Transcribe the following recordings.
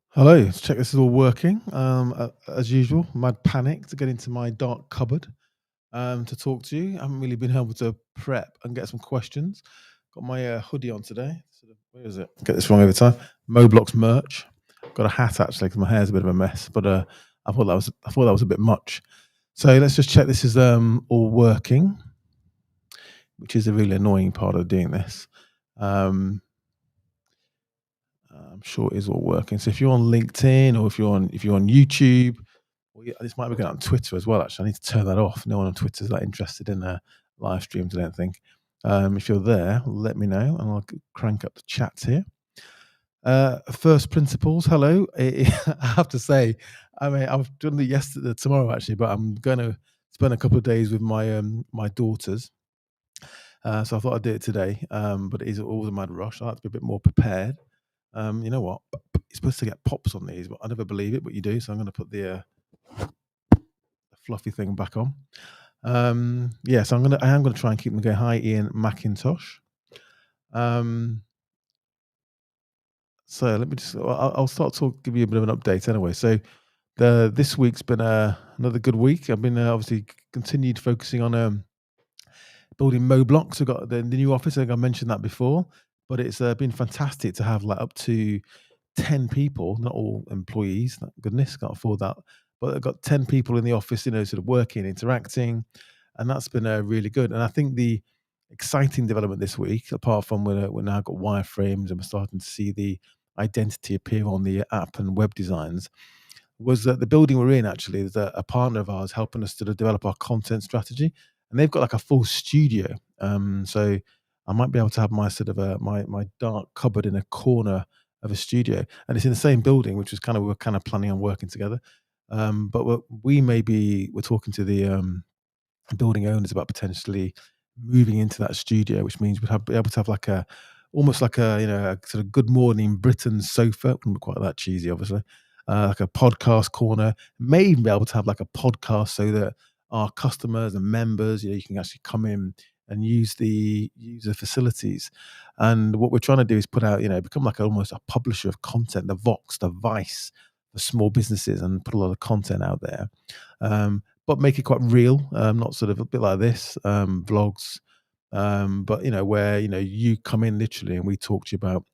Hello, let's check this is all working. As usual, mad panic to get into my dark cupboard to talk to you. I haven't really been able to prep and get some questions. Got my hoodie on today. Where is it? Get this wrong every time. Moblocks merch. Got a hat actually because my hair's a bit of a mess, but I thought that was a bit much. So let's just check this is all working, which is a really annoying part of doing this. Um, I'm sure it is all working. So if you're on LinkedIn or if you're on YouTube, or this might be going on Twitter as well. Actually, I need to turn that off. No one on Twitter is that interested in live streams. I don't think. If you're there, let me know, and I'll crank up the chats here. First principles. Hello. I have to say, I mean, I've done it yesterday, tomorrow actually, but I'm going to spend a couple of days with my daughters. So I thought I'd do it today, but it is always a mad rush. I like to be a bit more prepared. You know what? You're supposed to get pops on these, but I never believe it, but you do. So I'm going to put the fluffy thing back on. Yeah, so I am gonna try and keep them going. Hi, Ian McIntosh. Um, so let me just. I'll start to give you a bit of an update anyway. So this week's been another good week. I've been obviously continued focusing on building Moblocks. We've got the new office. I think I mentioned that before, but it's been fantastic to have like up to 10 people, not all employees. Thank goodness, can't afford that. But I've got 10 people in the office, sort of working, interacting, and that's been really good. And I think the exciting development this week, apart from we're now got wireframes and we're starting to see the identity appear on the app and web designs, was that the building we're in actually is a partner of ours helping us to develop our content strategy, and they've got like a full studio. So I might be able to have my sort of my dark cupboard in a corner of a studio, and it's in the same building, which was we're kind of planning on working together. But we're talking to the building owners about potentially moving into that studio, which means be able to have like almost like a sort of Good Morning Britain sofa. Wouldn't be quite that cheesy, obviously. Like a podcast corner. May even be able to have like a podcast so that our customers and members, you can actually come in and use the facilities. And what we're trying to do is put out, become like almost a publisher of content, the Vox, the Vice, for small businesses, and put a lot of content out there. But make it quite real, not sort of a bit like this, vlogs, but where you come in literally and we talk to you about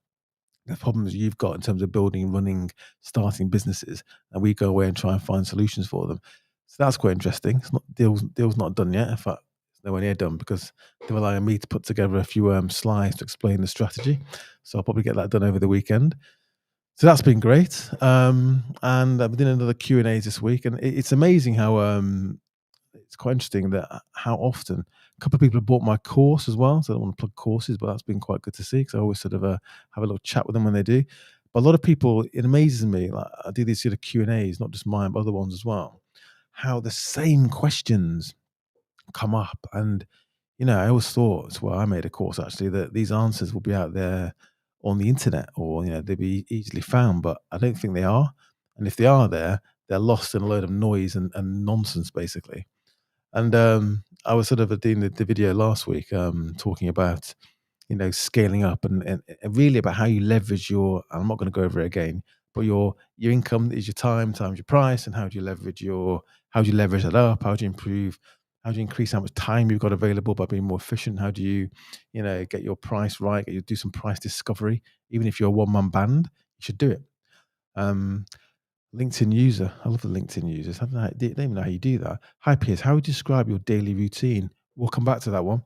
the problems you've got in terms of building, running, starting businesses, and we go away and try and find solutions for them. So that's quite interesting. It's not deal's not done yet. In fact, it's nowhere near done because they're relying on me to put together a few slides to explain the strategy. So I'll probably get that done over the weekend. So that's been great. And I've been doing another Q&As this week, and it's amazing how it's quite interesting that how often a couple of people have bought my course as well. So I don't want to plug courses, but that's been quite good to see because I always sort of have a little chat with them when they do. But a lot of people, it amazes me. Like I do these sort of Q&As, not just mine, but other ones as well. How the same questions come up, and I always thought, well, I made a course actually that these answers will be out there on the internet, or they'll be easily found, but I don't think they are. And if they are there, they're lost in a load of noise and nonsense, basically. And I was sort of doing the video last week, talking about scaling up and really about how you leverage your. I'm not going to go over it again, but your income is your time times your price, and how do you leverage that up? How do you improve? How do you increase how much time you've got available by being more efficient? How do you, get your price right? You do some price discovery. Even if you're a one-man band, you should do it. LinkedIn user. I love the LinkedIn users. I don't even know how you do that. Hi, Piers. How would you describe your daily routine? We'll come back to that one.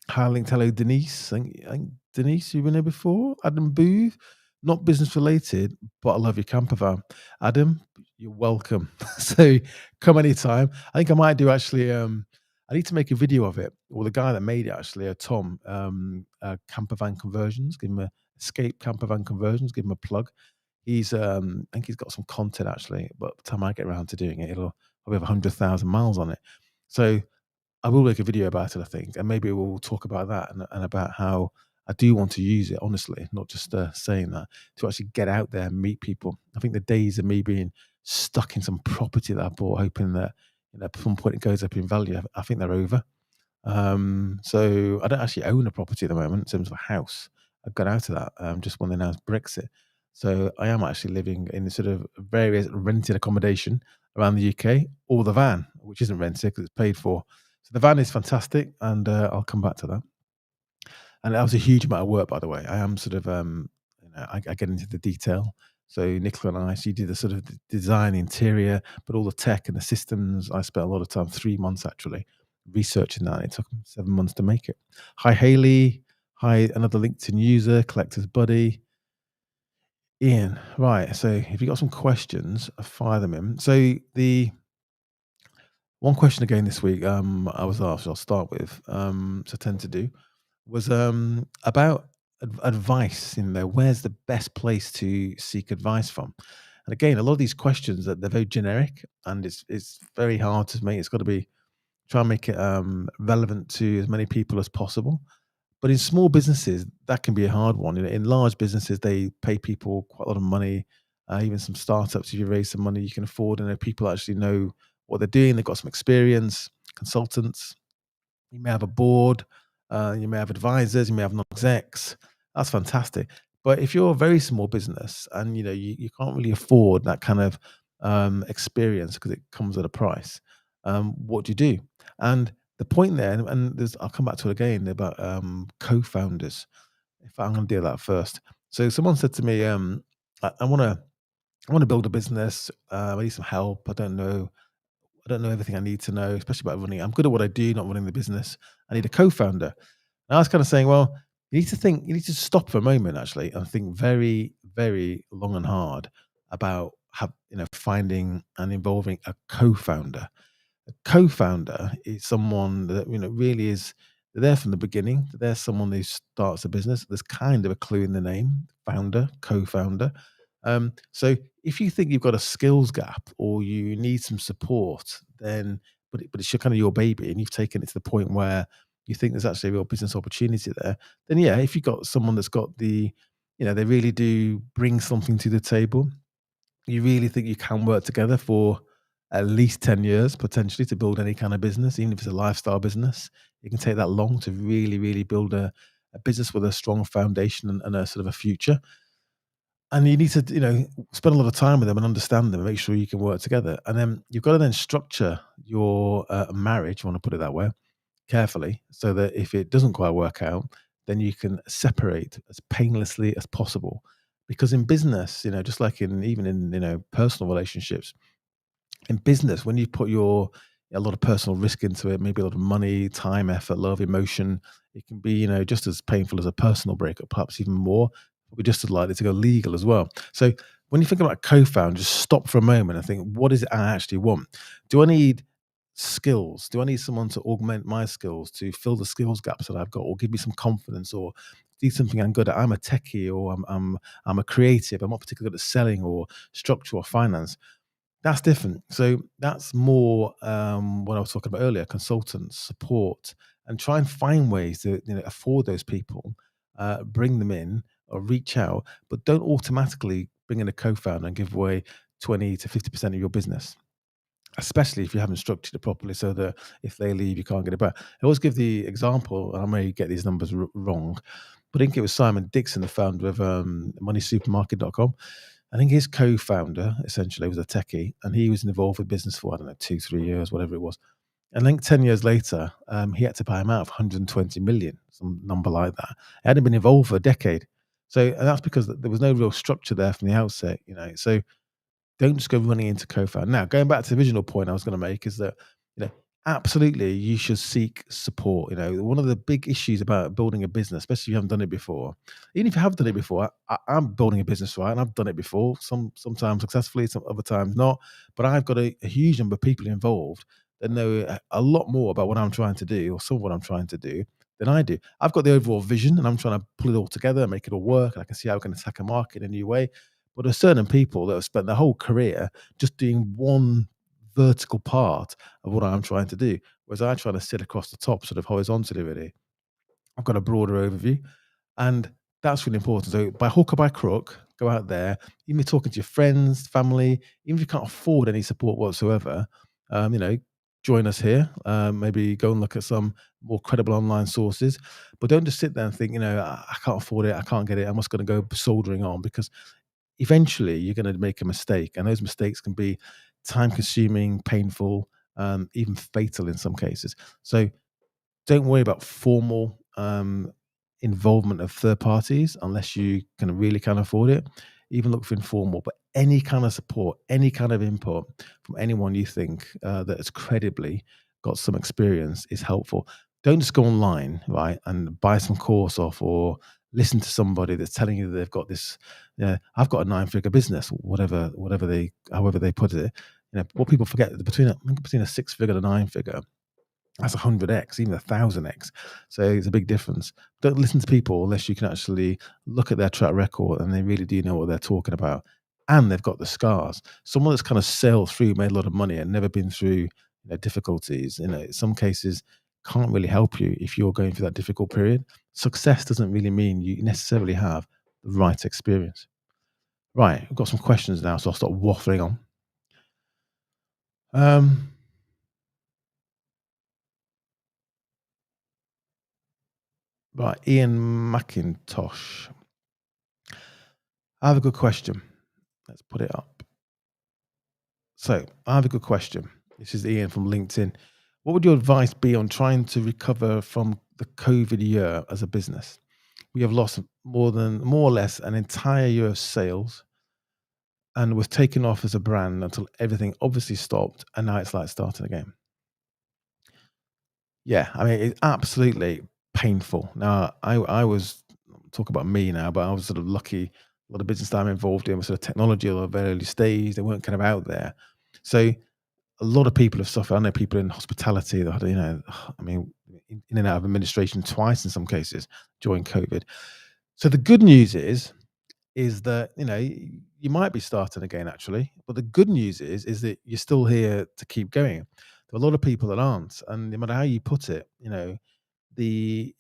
Hi, linked. Hello, Denise. I think Denise, you've been here before. Adam Booth. Not business related, but I love your camper van. Adam, you're welcome. So come anytime. I think I might do actually. I need to make a video of it. Well, the guy that made it actually, Tom, camper van conversions. Give him a escape camper van conversions. Give him a plug. He's I think he's got some content actually, but by the time I get around to doing it, it'll probably have 100,000 miles on it. So I will make a video about it, I think, and maybe we'll talk about that and about how I do want to use it, honestly, not just saying that, to actually get out there and meet people. I think the days of me being stuck in some property that I bought, hoping that at some point it goes up in value, I think they're over. So I don't actually own a property at the moment in terms of a house. I've got out of that just when they announced Brexit. So I am actually living in sort of various rented accommodation around the UK, or the van, which isn't rented because it's paid for. So the van is fantastic, and I'll come back to that. And that was a huge amount of work, by the way. I am sort of, I get into the detail. So Nicola and I, she did the sort of design, interior, but all the tech and the systems. I spent a lot of time, 3 months actually, researching that. It took 7 months to make it. Hi Haley, hi another LinkedIn user, collector's buddy, Ian. Right. So if you got some questions, fire them in. So the one question again this week, I was asked. I'll start with. So I tend to do was about advice. Where's the best place to seek advice from? And again, a lot of these questions that they're very generic, and it's very hard to make. It's got to be try and make it relevant to as many people as possible. But in small businesses, that can be a hard one. In large businesses, they pay people quite a lot of money. Even some startups, if you raise some money, you can afford, and people actually know what they're doing. They've got some experience. Consultants, you may have a board, you may have advisors, you may have non-execs. That's fantastic. But if you're a very small business and you can't really afford that kind of experience because it comes at a price, what do you do? And the point there, and I'll come back to it again about co-founders. In fact, I'm going to do that first. So someone said to me, I want to build a business. I need some help. I don't know everything I need to know, especially about running. I'm good at what I do, not running the business. I need a co-founder. And I was kind of saying, well, you need to stop for a moment actually and think very, very long and hard about finding and involving a co-founder. A co-founder is someone that really is they're there from the beginning. They're someone who starts a business. There's kind of a clue in the name: founder, co-founder. So if you think you've got a skills gap or you need some support, then but it's your kind of your baby, and you've taken it to the point where you think there's actually a real business opportunity there. Then yeah, if you've got someone that's got they really do bring something to the table, you really think you can work together for at least 10 years potentially to build any kind of business, even if it's a lifestyle business. It can take that long to really, really build a business with a strong foundation and a sort of a future. And you need to, spend a lot of time with them and understand them and make sure you can work together. And then you've got to then structure your marriage, I want to put it that way, carefully, so that if it doesn't quite work out, then you can separate as painlessly as possible. Because in business, just like in even in personal relationships, in business, when you put your a lot of personal risk into it, maybe a lot of money, time, effort, love, emotion, it can be just as painful as a personal breakup, perhaps even more. But just as likely to go legal as well. So when you think about co-found, just stop for a moment and think, what is it I actually want? Do I need skills? Do I need someone to augment my skills to fill the skills gaps that I've got, or give me some confidence, or do something I'm good at? I'm a techie, or I'm a creative. I'm not particularly good at selling or structure or finance. That's different. So that's more what I was talking about earlier: consultants, support, and try and find ways to afford those people, bring them in or reach out, but don't automatically bring in a co-founder and give away 20 to 50% of your business, especially if you haven't structured it properly so that if they leave, you can't get it back. I always give the example, and I may get these numbers wrong, but I think it was Simon Dixon, the founder of moneysupermarket.com. I think his co-founder essentially was a techie, and he was involved with business for, I don't know, 2, 3 years, whatever it was. And I think 10 years later, he had to pay him out of 120 million, some number like that. He hadn't been involved for a decade. So, and that's because there was no real structure there from the outset. So don't just go running into co-founder. Now, going back to the original point I was going to make is that, you know, absolutely you should seek support. One of the big issues about building a business, especially if you haven't done it before, even if you have done it before, I'm building a business, right? And I've done it before, sometimes successfully, some other times not. But I've got a huge number of people involved that know a lot more about what I'm trying to do, or some of what I'm trying to do, than I do. I've got the overall vision, and I'm trying to pull it all together and make it all work. And I can see how I can attack a market in a new way. But there's certain people that have spent their whole career just doing one vertical part of what I'm trying to do, whereas I try to sit across the top, sort of horizontally. Really, I've got a broader overview, and that's really important. So, by hook or by crook, go out there. Even if you're talking to your friends, family, even if you can't afford any support whatsoever, you know, join us here. Maybe go and look at some more credible online sources, but don't just sit there and think, I can't afford it, I can't get it, I'm just going to go soldering on, because eventually you're going to make a mistake, and those mistakes can be time consuming, painful, even fatal in some cases. So don't worry about formal involvement of third parties unless you can really can afford it. Even look for informal, but any kind of support, any kind of input from anyone you think that has credibly got some experience is helpful. Don't just go online, right, and buy some course off, or listen to somebody that's telling you that they've got this. I've got a nine-figure business, whatever they, however they put it. What people forget, between a six-figure and a nine-figure, that's 100x, even 1,000x. So it's a big difference. Don't listen to people unless you can actually look at their track record and they really do know what they're talking about. And they've got the scars. Someone that's kind of sailed through, made a lot of money, and never been through difficulties, in some cases, can't really help you if you're going through that difficult period. Success doesn't really mean you necessarily have the right experience. Right, I've got some questions now, so I'll stop waffling on. Um, right, Ian McIntosh. I have a good question. Let's put it up. So, I have a good question. This is Ian from LinkedIn. What would your advice be on trying to recover from the COVID year as a business? We have lost more or less an entire year of sales, and was taken off as a brand until everything obviously stopped, and now it's like starting again. Yeah, I mean, it's absolutely painful. Now, I was, talk about me now, but I was sort of lucky. A lot of business that I'm involved in was sort of technology or very early stage. They weren't kind of out there. So a lot of people have suffered. I know people in hospitality that had, I mean, in and out of administration twice in some cases during COVID. So the good news is that you might be starting again actually, but the good news is that you're still here to keep going. There are a lot of people that aren't, and no matter how you put it, the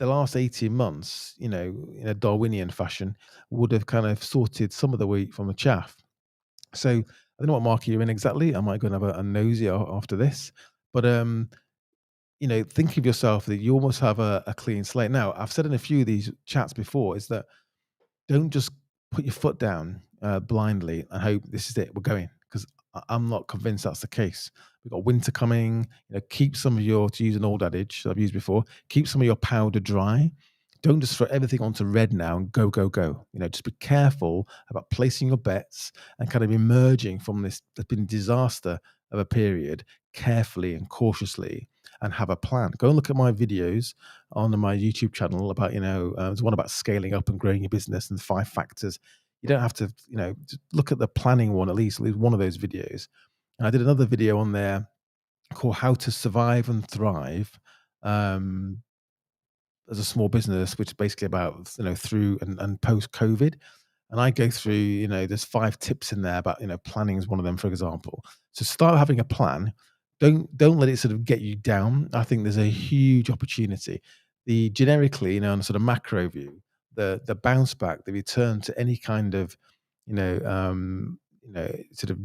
the last 18 months, in a Darwinian fashion, would have kind of sorted some of the wheat from the chaff. So I don't know what market you're in exactly. I might go and have a nosy after this. But think of yourself that you almost have a clean slate. Now, I've said in a few of these chats before, is that don't just put your foot down blindly and hope this is it, we're going, because I'm not convinced that's the case. We've got winter coming. Keep some of your, to use an old adage that I've used before, keep some of your powder dry. Don't just throw everything onto red now and go, go, go. Just be careful about placing your bets and kind of emerging from this that's been disaster of a period carefully and cautiously, and have a plan. Go and look at my videos on my YouTube channel about, there's one about scaling up and growing your business and 5 factors. You don't have to, just look at the planning one, at least one of those videos. And I did another video on there called How to Survive and Thrive um, as a small business, which is basically about, through and post COVID. And I go through, there's 5 tips in there about, planning is one of them, for example. So start having a plan. Don't let it sort of get you down. I think there's a huge opportunity. The generically, on a sort of macro view, the bounce back, the return to any kind of, sort of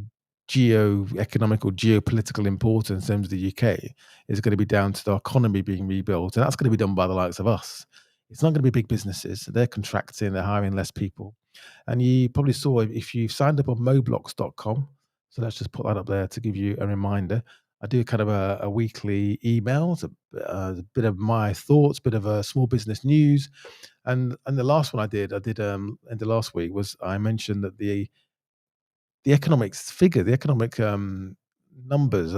geo-economic or geopolitical importance in terms of the UK is going to be down to the economy being rebuilt, and that's going to be done by the likes of us. It's not going to be big businesses. They're contracting, they're hiring less people. And you probably saw, if you've signed up on moblocks.com, so let's just put that up there to give you a reminder. I do kind of a weekly email, it's a bit of my thoughts, bit of a small business news. And the last one I did in the last week was I mentioned that the economics figure, the economic numbers,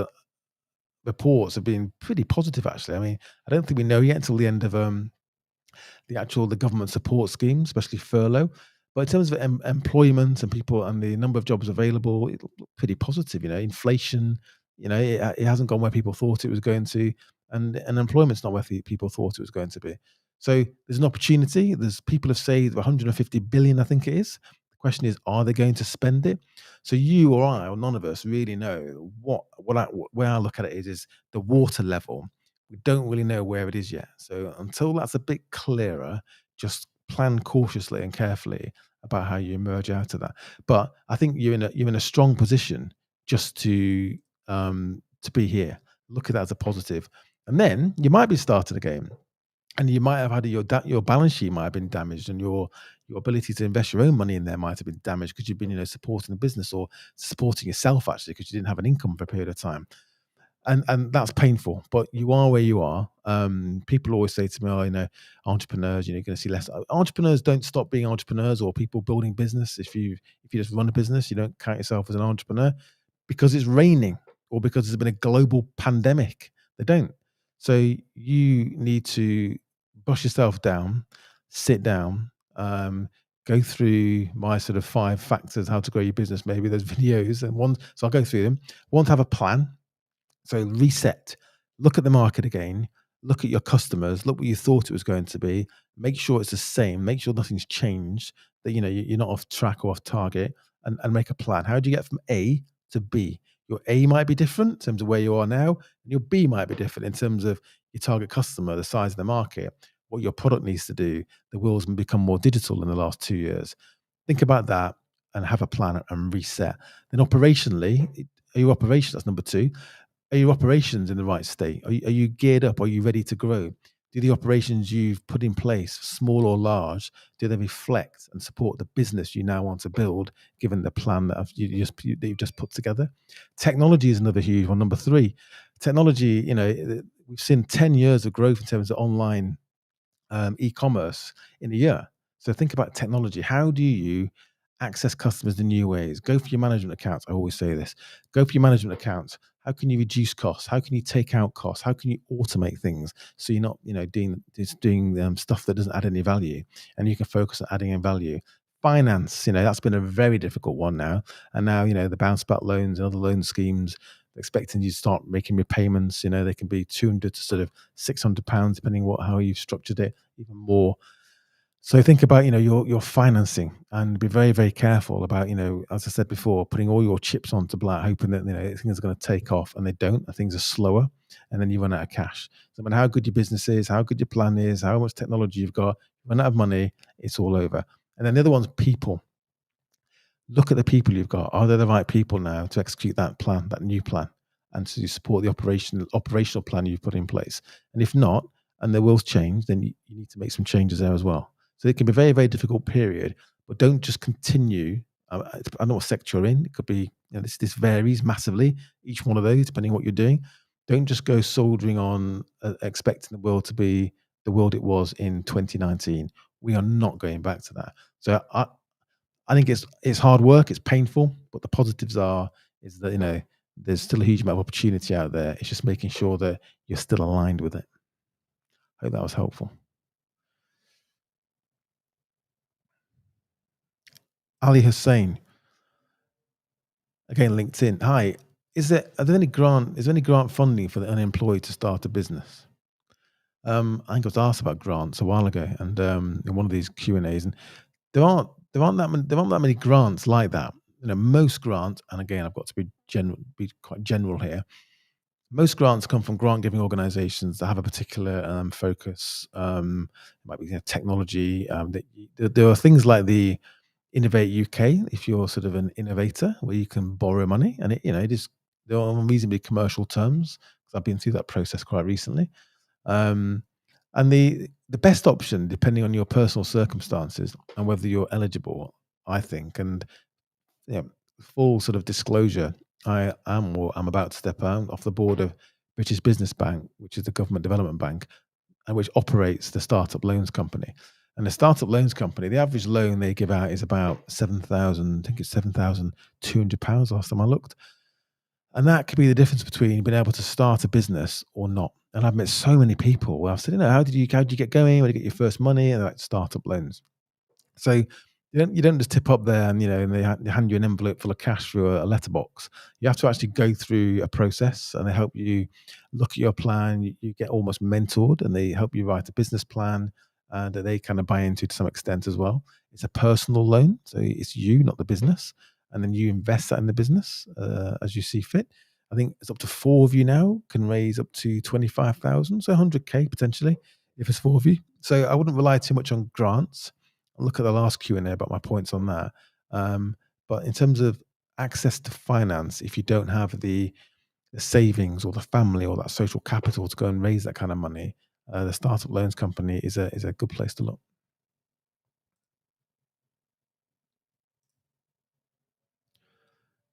reports have been pretty positive actually. I mean, I don't think we know yet until the end of the government support scheme, especially furlough. But in terms of employment and people and the number of jobs available, it looked pretty positive. Inflation, it hasn't gone where people thought it was going to, and employment's not where people thought it was going to be. So there's an opportunity. There's people have saved 150 billion, I think it is. The question is, are they going to spend it? So you or I or none of us really know where I look at it is the water level. We don't really know where it is yet. So until that's a bit clearer, just plan cautiously and carefully about how you emerge out of that. But I think you're in a strong position just to to be here. Look at that as a positive. And then you might be starting again, and you might have had your balance sheet might have been damaged, and your ability to invest your own money in there might have been damaged because you've been, supporting the business or supporting yourself actually because you didn't have an income for a period of time. And that's painful, but you are where you are. People always say to me, "Oh, entrepreneurs, you're going to see less." Entrepreneurs don't stop being entrepreneurs, or people building business. If you just run a business, you don't count yourself as an entrepreneur because it's raining or because there's been a global pandemic. They don't. So you need to brush yourself down, sit down, go through my sort of 5 factors how to grow your business. Maybe those videos and one. So I'll go through them. One, to have a plan. So reset, look at the market again, look at your customers, look what you thought it was going to be, make sure it's the same, make sure nothing's changed, that you're not off track or off target, and make a plan. How do you get from A to B? Your A might be different in terms of where you are now, and your B might be different in terms of your target customer, the size of the market, what your product needs to do. The world's become more digital in the last 2 years. Think about that and have a plan and reset. Then operationally, are your operations? That's number two. Are your operations in the right state? Are you geared up? Are you ready to grow? Do the operations you've put in place, small or large, do they reflect and support the business you now want to build, given the plan that you've just put together? Technology is another huge one. Number three, technology. We've seen 10 years of growth in terms of online e-commerce in a year. So think about technology. How do you access customers in new ways? Go for your management accounts. I always say this. Go for your management accounts. How can you reduce costs? How can you take out costs? How can you automate things so you're not, doing stuff that doesn't add any value, and you can focus on adding in value. Finance, that's been a very difficult one now, and now the bounce back loans and other loan schemes expecting you to start making repayments. They can be 200 to sort of £600, depending how you've structured it, even more. So think about, your financing, and be very, very careful about, as I said before, putting all your chips onto black, hoping that, things are going to take off, and they don't, and things are slower, and then you run out of cash. So no matter how good your business is, how good your plan is, how much technology you've got, you run out of money, it's all over. And then the other one's people. Look at the people you've got. Are they the right people now to execute that plan, that new plan, and to support the operational plan you've put in place? And if not, and the world's changed, then you need to make some changes there as well. So it can be a very, very difficult period, but don't just continue. I don't know what sector you're in. It could be, this varies massively, each one of those, depending on what you're doing. Don't just go soldering on, expecting the world to be the world it was in 2019. We are not going back to that. So I think it's hard work, it's painful, but the positives is that there's still a huge amount of opportunity out there. It's just making sure that you're still aligned with it. Hope that was helpful. Ali Hussein, again LinkedIn. Hi, is there any grant funding for the unemployed to start a business? I think I was asked about grants a while ago, and in one of these Q&As, and there aren't that many grants like that. Most grants, and again, I've got to be quite general here. Most grants come from grant giving organizations that have a particular focus. It might be technology. There are things like the Innovate UK, if you're sort of an innovator, where you can borrow money, and it is, they're on reasonably commercial terms, because I've been through that process quite recently. Um, and the best option, depending on your personal circumstances and whether you're eligible, I think, and yeah, full sort of disclosure, I'm about to step out off the board of British Business Bank, which is the government development bank, and which operates the Startup Loans Company. And the Startup Loans Company, the average loan they give out is about 7,000, I think it's £7,200 last time I looked. And that could be the difference between being able to start a business or not. And I've met so many people where I've said, how did you get going? Where did you get your first money? And they're like, startup loans. So you don't just tip up there and they hand you an envelope full of cash through a letterbox. You have to actually go through a process, and they help you look at your plan. You get almost mentored, and they help you write a business plan, that they kind of buy into to some extent as well. It's a personal loan, so it's you, not the business, and then you invest that in the business as you see fit. I think it's up to 4 of you now can raise up to 25,000, so 100k potentially if it's 4 of you. So I wouldn't rely too much on grants. Look at the last Q&A about my points on that. But in terms of access to finance, if you don't have the the savings or the family or that social capital to go and raise that kind of money, the startup loans company is a good place to look.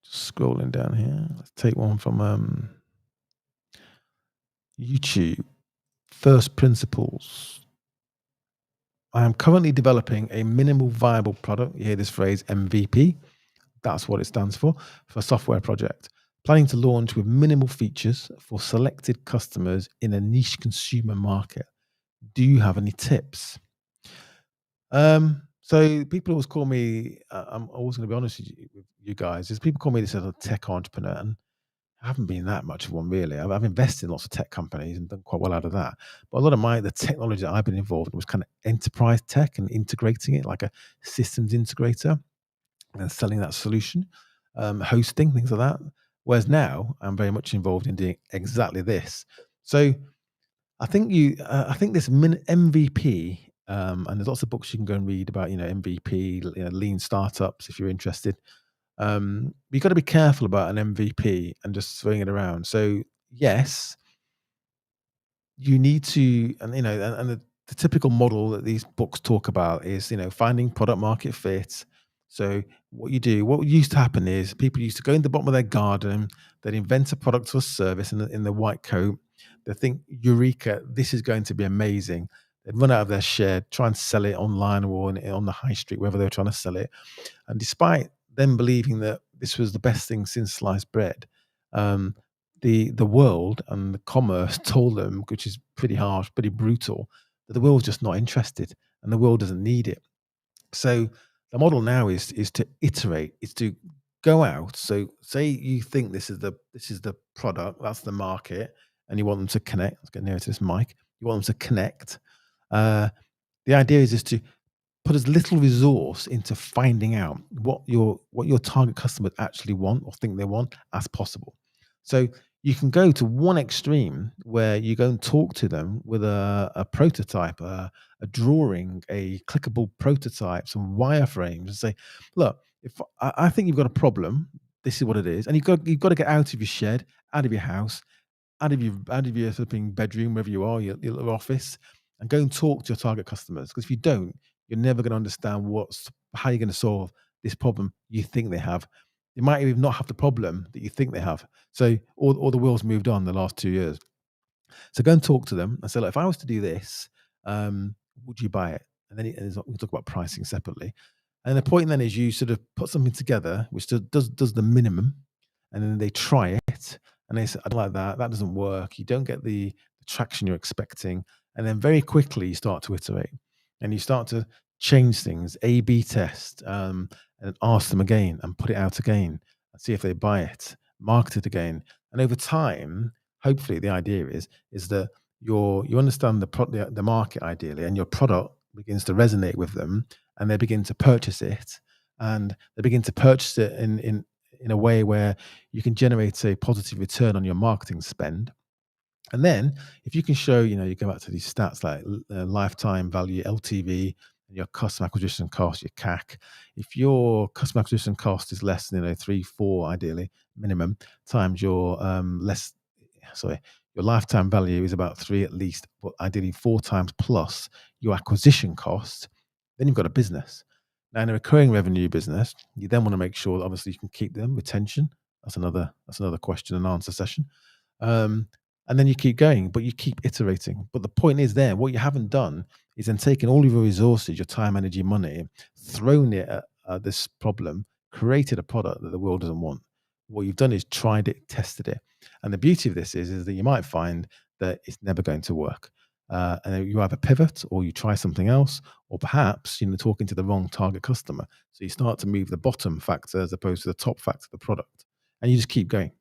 Just scrolling down here. Let's take one from YouTube. First principles. I am currently developing a minimal viable product. You hear this phrase MVP. That's what it stands for a software project. Planning to launch with minimal features for selected customers in a niche consumer market. Do you have any tips? So people always call me. I'm always going to be honest with you guys. Is people call me this as a tech entrepreneur, and I haven't been that much of one really. I've invested in lots of tech companies and done quite well out of that. But a lot of the technology that I've been involved in was kind of enterprise tech and integrating it like a systems integrator and selling that solution, hosting things like that. Whereas now I'm very much involved in doing exactly this. So I think this MVP, and there's lots of books you can go and read about, MVP, lean startups if you're interested. You've got to be careful about an MVP and just throwing it around. So yes, you need to, and the typical model that these books talk about is, finding product market fit. So what used to happen is people used to go in the bottom of their garden, they'd invent a product or service in the white coat. They think, Eureka, this is going to be amazing. They'd run out of their shed, try and sell it online or on the high street, wherever they were trying to sell it. And despite them believing that this was the best thing since sliced bread, um, the world and the commerce told them, which is pretty harsh, pretty brutal, that the world's just not interested and the world doesn't need it. So the model now is to iterate, is to go out. So say you think this is the product, that's the market, and you want them to connect. Let's get nearer to this mic. You want them to connect. Uh, the idea is to put as little resource into finding out what your target customers actually want or think they want as possible. So you can go to one extreme where you go and talk to them with a prototype, a drawing, a clickable prototype, some wireframes, and say, "Look, if I think you've got a problem, this is what it is, and you've got to get out of your shed, out of your house, out of your flipping bedroom, wherever you are, your little office, and go and talk to your target customers. Because if you don't, you're never going to understand how you're going to solve this problem you think they have. They might even not have the problem that you think they have. So, or the world's moved on the last 2 years. So go and talk to them and say, look, if I was to do this, would you buy it? And then we talk about pricing separately. And the point then is you sort of put something together which does the minimum, and then they try it, and they say, "I don't like that. That doesn't work." You don't get the traction you're expecting, and then very quickly you start to iterate, and you start to change things, A/B test, and ask them again, and put it out again, and see if they buy it. Market it again, and over time, hopefully, the idea is that you understand the market ideally, and your product begins to resonate with them, and they begin to purchase it, and they begin to purchase it in a way where you can generate a positive return on your marketing spend. And then if you can show, you go back to these stats like lifetime value, LTV, and your customer acquisition cost, your CAC. If your customer acquisition cost is less than, 3, 4, ideally, minimum, times your lifetime value is about 3 at least, but ideally 4 times plus your acquisition cost, then you've got a business. Now, in a recurring revenue business, you then want to make sure that obviously you can keep them, retention. That's another question and answer session. Um, and then you keep going, but you keep iterating. But the point is there, what you haven't done is then taken all of your resources, your time, energy, money, thrown it at this problem, created a product that the world doesn't want. What you've done is tried it, tested it. And the beauty of this is that you might find that it's never going to work. And then you either pivot or you try something else, or perhaps talking to the wrong target customer. So you start to move the bottom factor as opposed to the top factor of the product. And you just keep going.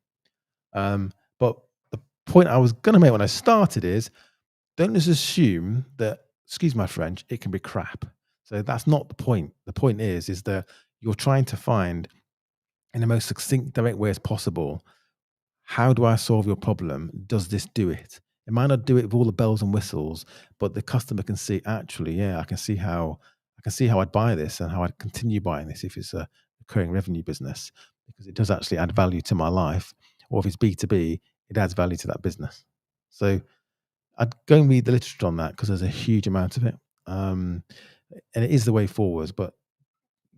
But the point I was going to make when I started is don't just assume that, excuse my French, it can be crap. So that's not the point. The point is that you're trying to find in the most succinct, direct way as possible, how do I solve your problem? Does this do it? It might not do it with all the bells and whistles, but the customer can see, actually, yeah, I can see how I'd buy this and how I'd continue buying this if it's a recurring revenue business, because it does actually add value to my life. or if it's B2B, it adds value to that business. So I'd go and read the literature on that because there's a huge amount of it. Um, and it is the way forwards, but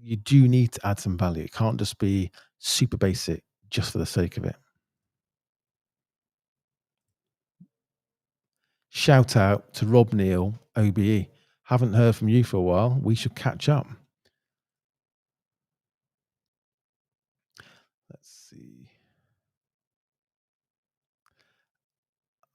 you do need to add some value. It can't just be super basic just for the sake of it. Shout out to Rob Neal, OBE. Haven't heard from you for a while. We should catch up. Let's see.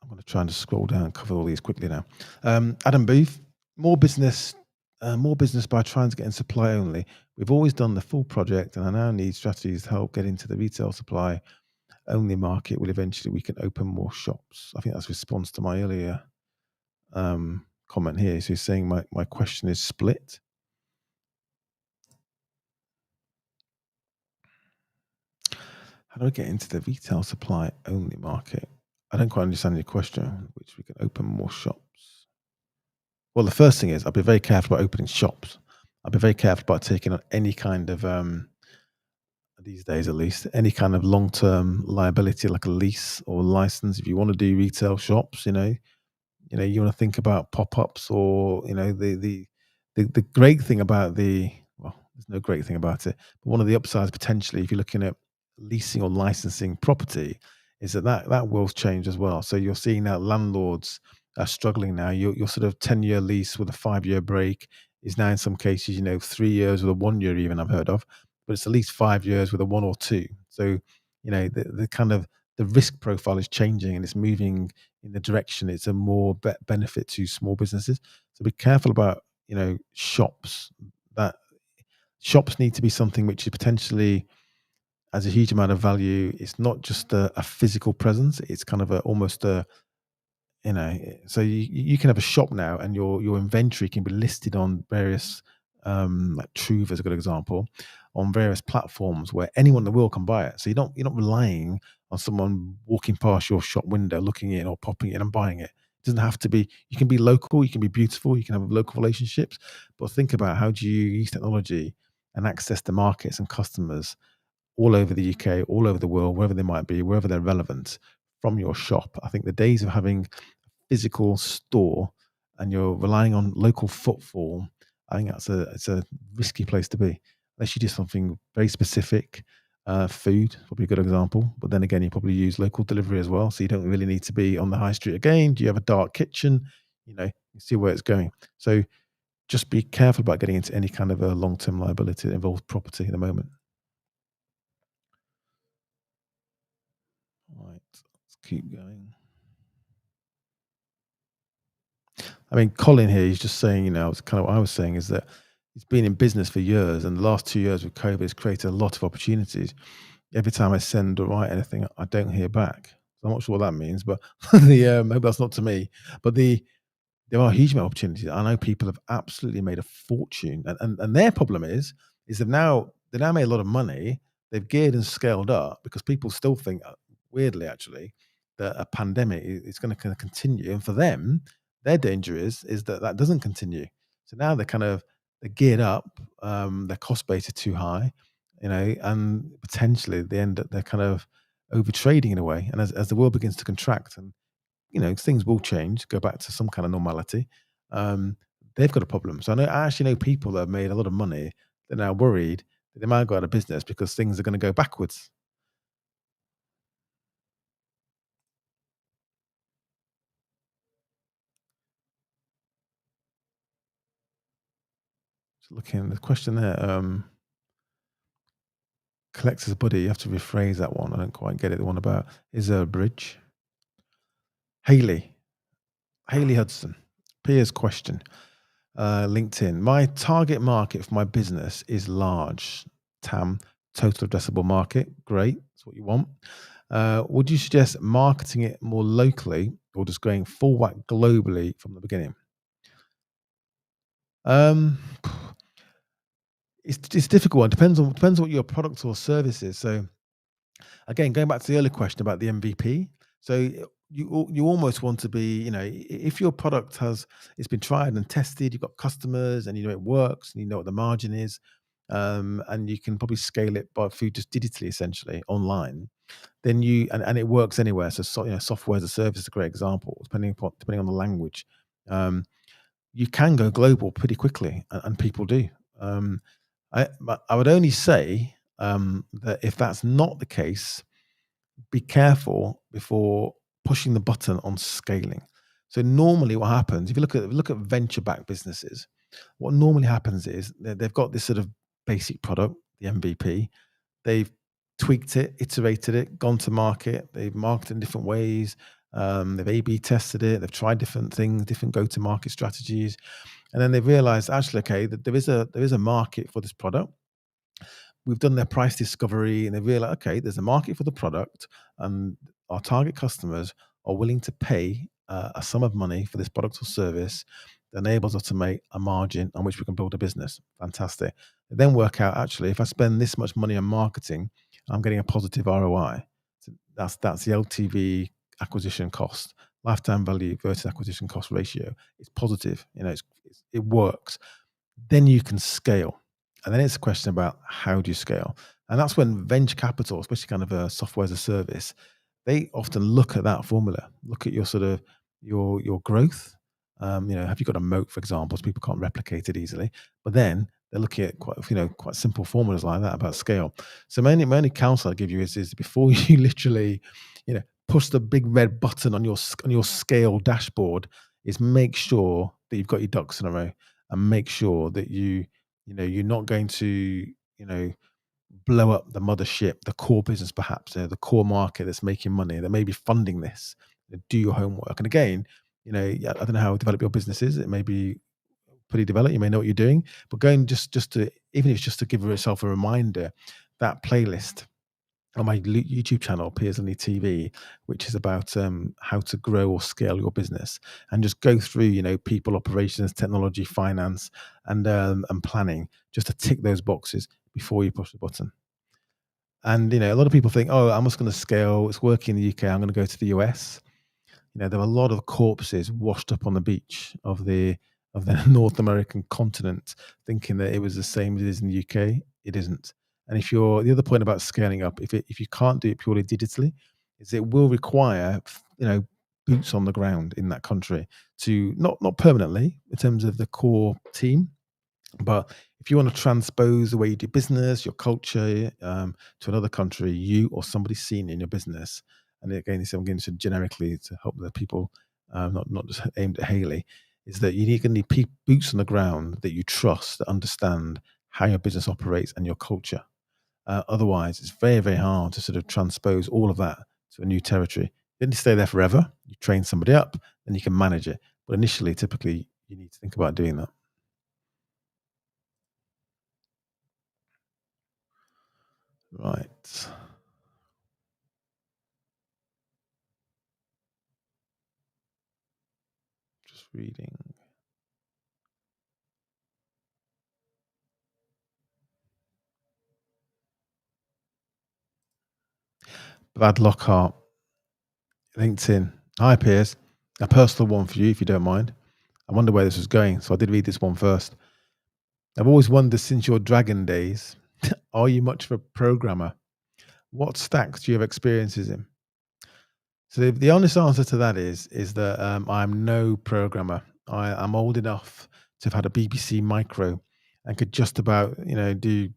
I'm going to try and just scroll down and cover all these quickly now. Adam Booth, more business, more business by trying to get in supply only. We've always done the full project, and I now need strategies to help get into the retail supply only market. Will eventually we can open more shops. I think that's a response to my earlier comment here. So he's saying my question is split. How do I get into the retail supply only market? I don't quite understand your question, which we can open more shops. Well, the first thing is I'll be very careful about opening shops. I'll be very careful about taking on any kind of these days at least, any kind of long-term liability like a lease or license. If you want to do retail shops, you want to think about pop-ups or the great thing about there's no great thing about it, but one of the upsides potentially if you're looking at leasing or licensing property is that world's changed as well. So you're seeing that landlords are struggling now. Your sort of 10-year lease with a 5-year break is now in some cases 3 years with a 1 year even I've heard of, but it's at least 5 years with a 1 or 2. So the kind of the risk profile is changing and it's moving in the direction it's a more benefit to small businesses. So be careful about shops. That shops need to be something which is potentially has a huge amount of value. It's not just a physical presence. It's kind of almost a so you can have a shop now and your inventory can be listed on various like Truve is a good example, on various platforms where anyone in the world can buy it. So you're not relying on someone walking past your shop window looking in or popping in and buying it. It doesn't have to be. You can be local, you can be beautiful, you can have local relationships, but think about how do you use technology and access the markets and customers all over the UK, all over the world, wherever they might be, wherever they're relevant from your shop. I think the days of having physical store and you're relying on local footfall, I think it's a risky place to be. Unless you do something very specific, food probably a good example. But then again, you probably use local delivery as well, so you don't really need to be on the high street again. Do you have a dark kitchen? You see where it's going. So just be careful about getting into any kind of a long-term liability that involves property at the moment. Right, let's keep going. I mean, Colin here, he's just saying, it's kind of what I was saying is that he's been in business for years, and the last 2 years with COVID has created a lot of opportunities. Every time I send or write anything, I don't hear back. So I'm not sure what that means, but maybe that's not to me. But there are huge amount of opportunities. I know people have absolutely made a fortune, and their problem is they've now made a lot of money. They've geared and scaled up because people still think, weirdly actually, that a pandemic is going to continue, and for them, their danger is that that doesn't continue. So now they're geared up. Their cost base is too high, and potentially they end up they're kind of over trading in a way. And as the world begins to contract and things will change, go back to some kind of normality. Um, they've got a problem. So I actually know people that have made a lot of money. They're now worried that they might go out of business because things are going to go backwards. So looking at the question there, collector's buddy. You have to rephrase that one. I don't quite get it. The one about is there a bridge? Haley, Haley Hudson. Piers question. LinkedIn. My target market for my business is large. TAM, total addressable market. Great. That's what you want. Would you suggest marketing it more locally or just going full whack globally from the beginning? Um, it's difficult. It depends on what your product or service is. So again, going back to the earlier question about the MVP. So you almost want to be, if your product it's been tried and tested, you've got customers and it works and you know what the margin is, and you can probably scale it by through just digitally essentially online. then and it works anywhere. Software as a service is a great example, depending on the language. Um, you can go global pretty quickly, and people do. Um, but I would only say that if that's not the case, be careful before pushing the button on scaling. So normally, what happens if you look at venture-backed businesses, what normally happens is they've got this sort of basic product, the MVP. They've tweaked it, iterated it, gone to market. They've marketed in different ways. They've A/B tested it. They've tried different things, different go-to-market strategies, and then they've realized actually, okay, that there is a market for this product. We've done their price discovery, and they realize, okay, there's a market for the product, and our target customers are willing to pay a sum of money for this product or service that enables us to make a margin on which we can build a business. Fantastic. They then work out, actually, if I spend this much money on marketing, I'm getting a positive ROI. So that's the LTV acquisition cost, lifetime value versus acquisition cost ratio. It's positive. It works. Then you can scale. And then it's a question about how do you scale? And that's when venture capital, especially kind of a software as a service, they often look at that formula, look at your sort of your growth. Have you got a moat, for example, so people can't replicate it easily? But then they're looking at quite simple formulas like that about scale. So my only counsel I give you is before you literally, push the big red button on your scale dashboard, is make sure that you've got your ducks in a row, and make sure that you're not going to, blow up the mothership, the core business, perhaps, the core market that's making money, that may be funding this. Do your homework. And again, yeah, I don't know how developed your business is. It may be pretty developed. You may know what you're doing, but going just to, even if it's just to give yourself a reminder, that playlist on my YouTube channel, Peers Only TV, which is about how to grow or scale your business, and just go through, people, operations, technology, finance, and planning, just to tick those boxes before you push the button. And a lot of people think, oh, I'm just going to scale. It's working in the UK. I'm going to go to the US. There are a lot of corpses washed up on the beach of the North American continent, thinking that it was the same as it is in the UK. It isn't. And if you're the other point about scaling up, if you can't do it purely digitally, is it will require boots on the ground in that country, to not permanently in terms of the core team, but if you want to transpose the way you do business, your culture, to another country, you or somebody senior in your business, and again, this I'm getting to generically to help the people, not just aimed at Haley, is that going to need boots on the ground that you trust, that understand how your business operates and your culture. Otherwise, it's very, very hard to sort of transpose all of that to a new territory. You need to stay there forever. You train somebody up, and you can manage it. But initially, typically, you need to think about doing that. Right. Just reading. Brad Lockhart, LinkedIn. Hi, Piers. A personal one for you, if you don't mind. I wonder where this was going, so I did read this one first. I've always wondered, since your Dragon days, are you much of a programmer? What stacks do you have experiences in? So the honest answer to that is that I'm no programmer. I'm old enough to have had a BBC Micro and could just about do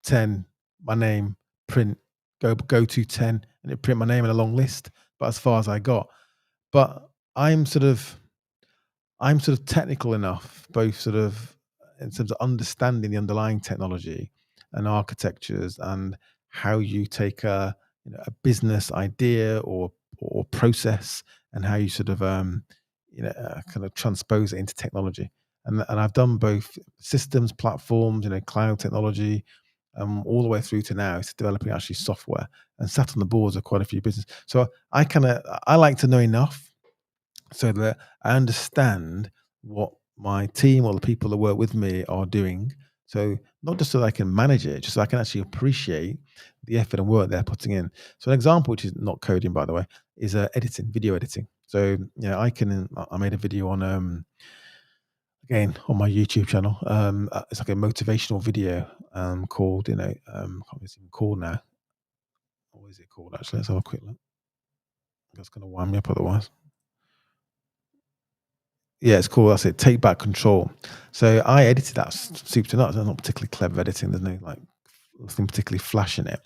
10, my name, print, go to 10, and it print my name in a long list. But as far as I got, but I'm sort of technical enough, both sort of in terms of understanding the underlying technology and architectures, and how you take a business idea or process, and how you sort of kind of transpose it into technology. And I've done both systems, platforms, cloud technology, all the way through to now it's developing actually software, and sat on the boards of quite a few businesses. So I like to know enough so that I understand what my team or the people that work with me are doing. So not just so that I can manage it, just so I can actually appreciate the effort and work they're putting in. So an example, which is not coding, by the way, is editing, video editing. So I made a video on again on my YouTube channel. It's like a motivational video called I can't remember what it's even called now. What is it called? Actually, let's have a quick look. That's going to wind me up otherwise. Yeah, it's cool. That's it. Take back control. So I edited that soup to nuts. I'm not particularly clever editing. There's no like nothing particularly flash in it,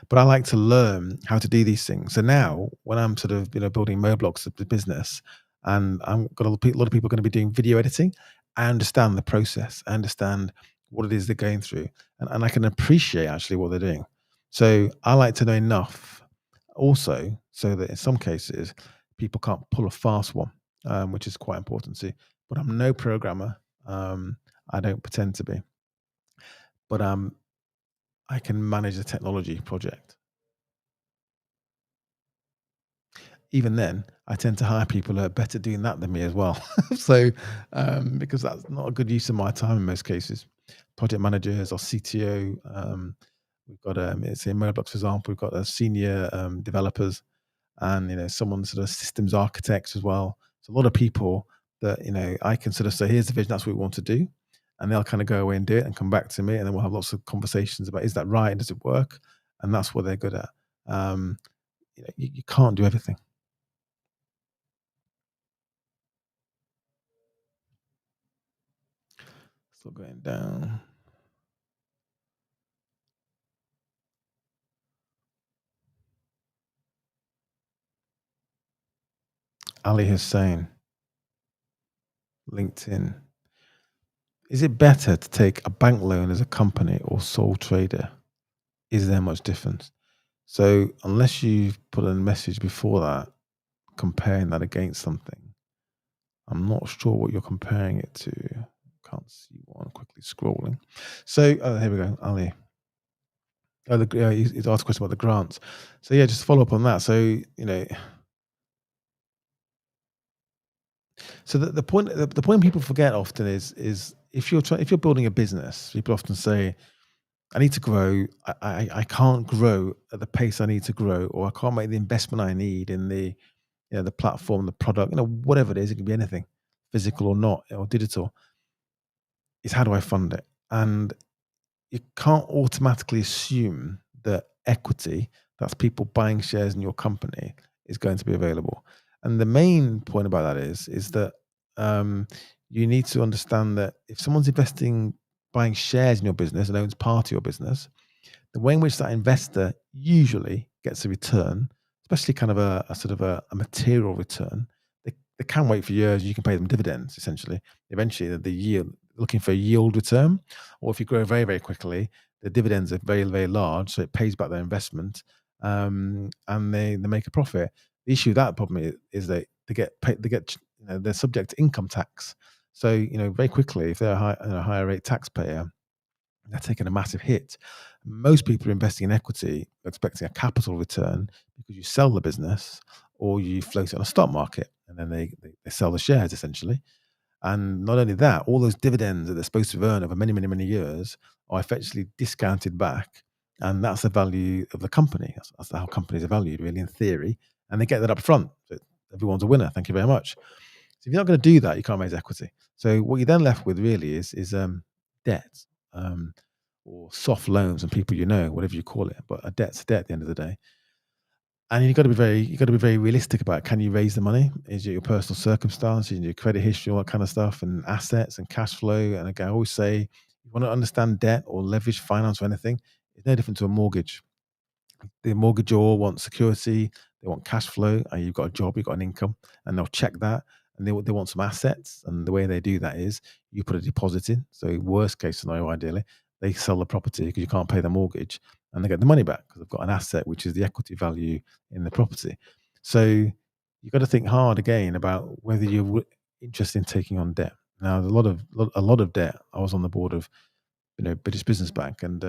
but I like to learn how to do these things. So now, when I'm sort of building Moblocks of the business, and I've got a lot of people going to be doing video editing, I understand the process. I understand what it is they're going through, and I can appreciate actually what they're doing. So I like to know enough, also, so that in some cases people can't pull a fast one, which is quite important too. But I'm no programmer. Um, I don't pretend to be, but I can manage a technology project. Even then, I tend to hire people who are better doing that than me as well. So, because that's not a good use of my time in most cases. Project managers or CTO, we've got, it's in Moblox, for example, we've got senior developers, and someone sort of systems architects as well. So a lot of people that I can sort of say, here's the vision, that's what we want to do, and they'll kind of go away and do it and come back to me, and then we'll have lots of conversations about, is that right, and does it work, and that's what they're good at. Um, you can't do everything. Still going down. Ali Hussein, LinkedIn. Is it better to take a bank loan as a company or sole trader? Is there much difference? So unless you've put a message before that comparing that against something, I'm not sure what you're comparing it to. Can't see one. Quickly scrolling. So here we go. Ali. He's asked a question about the grants. So yeah, just to follow up on that. So so the point people forget often is if you're building a business, people often say, I need to grow. I can't grow at the pace I need to grow, or I can't make the investment I need in the platform, the product, whatever it is. It can be anything, physical or not, or digital. Is how do I fund it? And you can't automatically assume that equity, that's people buying shares in your company, is going to be available. And the main point about that is that um, you need to understand that if someone's investing, buying shares in your business and owns part of your business, the way in which that investor usually gets a return, especially kind of a sort of a material return, they can wait for years. You can pay them dividends essentially. Eventually, the yield, looking for a yield return, or if you grow very very quickly, the dividends are very very large, so it pays back their investment, and they make a profit. The issue with that problem is that they get paid, they're subject to income tax. So very quickly, if they're higher rate taxpayer, they're taking a massive hit. Most people are investing in equity, expecting a capital return because you sell the business or you float it on a stock market, and then they sell the shares essentially. And not only that, all those dividends that they're supposed to earn over many, many, many years are effectively discounted back. And that's the value of the company. That's how companies are valued, really, in theory. And they get that up front. So everyone's a winner. Thank you very much. So if you're not going to do that, you can't raise equity. So what you're then left with really is debt, um, or soft loans, and people whatever you call it. But a debt's a debt at the end of the day. And you got to be very realistic about, can you raise the money? Is it your personal circumstances and your credit history, all that kind of stuff, and assets and cash flow? And again, I always say, you want to understand debt or leverage finance or anything, it's no different to a mortgage. The mortgagor wants security, they want cash flow, you've got a job, you've got an income, and they'll check that, and they want some assets, and the way they do that is you put a deposit in. So worst case scenario, ideally, they sell the property because you can't pay the mortgage, and they get the money back because they've got an asset, which is the equity value in the property. So you've got to think hard again about whether you're interested in taking on debt. Now, there's a lot of debt. I was on the board of British Business Bank, and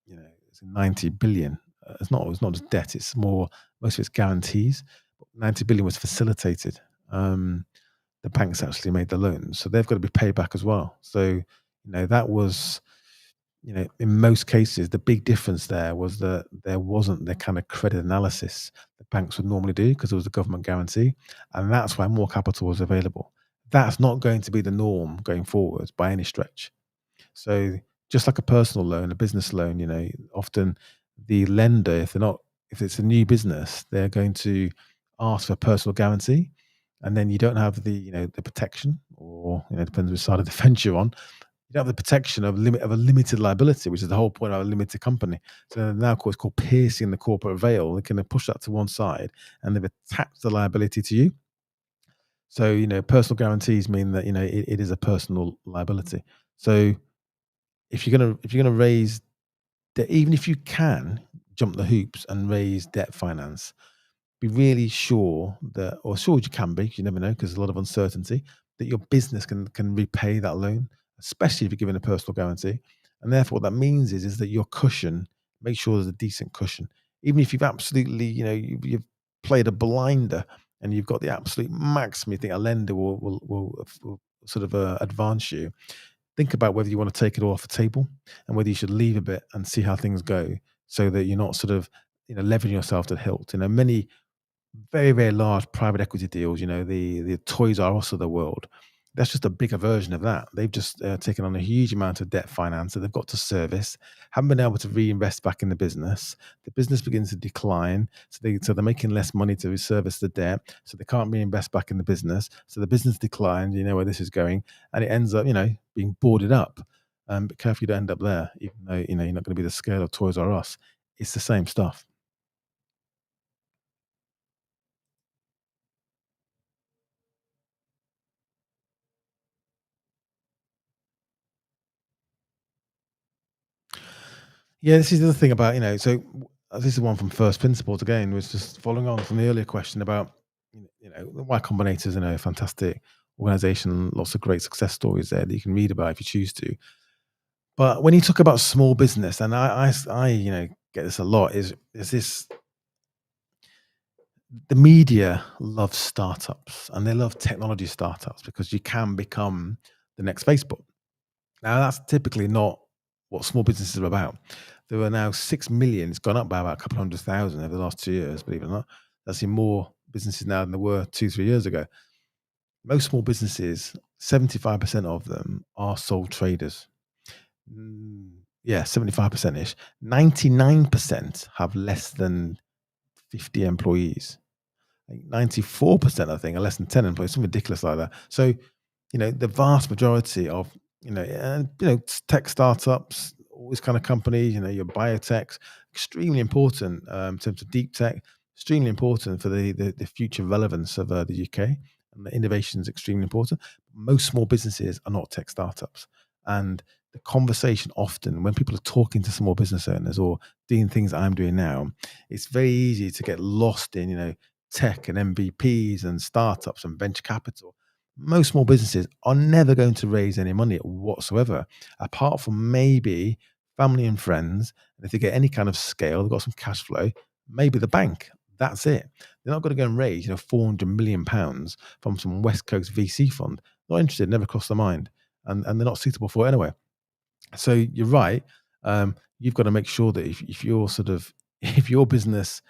it's 90 billion. It's not just debt. It's more, most of it's guarantees. 90 billion was facilitated. The banks actually made the loans, so they've got to be paid back as well. So that was, in most cases, the big difference there was that there wasn't the kind of credit analysis that banks would normally do because it was a government guarantee, and that's why more capital was available. That's not going to be the norm going forward by any stretch. So just like a personal loan, a business loan, often the lender, if they're not if it's a new business, they're going to ask for a personal guarantee, and then you don't have the the protection, or depends which side of the fence you're on. You don't have the protection of a limited liability, which is the whole point of a limited company. So now, of course, it's called piercing the corporate veil. They can push that to one side, and they've attached the liability to you. So personal guarantees mean that it is a personal liability. So if you're gonna raise debt, even if you can jump the hoops and raise debt finance, be really sure that, or sure as you can be, 'cause you never know, because there's a lot of uncertainty, that your business can repay that loan, especially if you're given a personal guarantee. And therefore, what that means is that your cushion, make sure there's a decent cushion. Even if you've absolutely, you've played a blinder and you've got the absolute maximum, you think a lender will sort of advance you. Think about whether you want to take it all off the table, and whether you should leave a bit and see how things go, so that you're not sort of leveraging yourself to the hilt. Many very, very large private equity deals, the Toys R Us of the world. That's just a bigger version of that. They've just taken on a huge amount of debt finance that they've got to service, haven't been able to reinvest back in the business. The business begins to decline, so they're making less money to service the debt, so they can't reinvest back in the business. So the business declines. You know where this is going, and it ends up, being boarded up. But careful you don't end up there, even though you're not going to be the scale of Toys R Us. It's the same stuff. Yeah, this is the other thing about, this is one from first principles again, was just following on from the earlier question about, the Y Combinator's, a fantastic organization, lots of great success stories there that you can read about if you choose to. But when you talk about small business, and I get this a lot, is this the media loves startups, and they love technology startups because you can become the next Facebook. Now, that's typically not what small businesses are about. There are now 6 million. It's gone up by about a couple of 100,000 over the last 2 years, believe it or not. That's in more businesses now than there were 2, 3 years ago. Most small businesses, 75% of them are sole traders. Yeah, 75% ish. 99% have less than 50 employees. Like 94%, I think, are less than 10 employees, something ridiculous like that. So, the vast majority of, tech startups, all these kind of companies, your biotechs, extremely important in terms of deep tech, extremely important for the future relevance of the UK. And the innovation is extremely important. Most small businesses are not tech startups. And the conversation often, when people are talking to small business owners or doing things I'm doing now, it's very easy to get lost in, tech and MVPs and startups and venture capital. Most small businesses are never going to raise any money whatsoever, apart from maybe family and friends. And if they get any kind of scale, they've got some cash flow, maybe the bank. That's it. They're not going to go and raise, £400 million from some West Coast VC fund. Not interested, never crossed their mind. And they're not suitable for it anyway. So you're right. You've got to make sure that if you're sort of, if your business,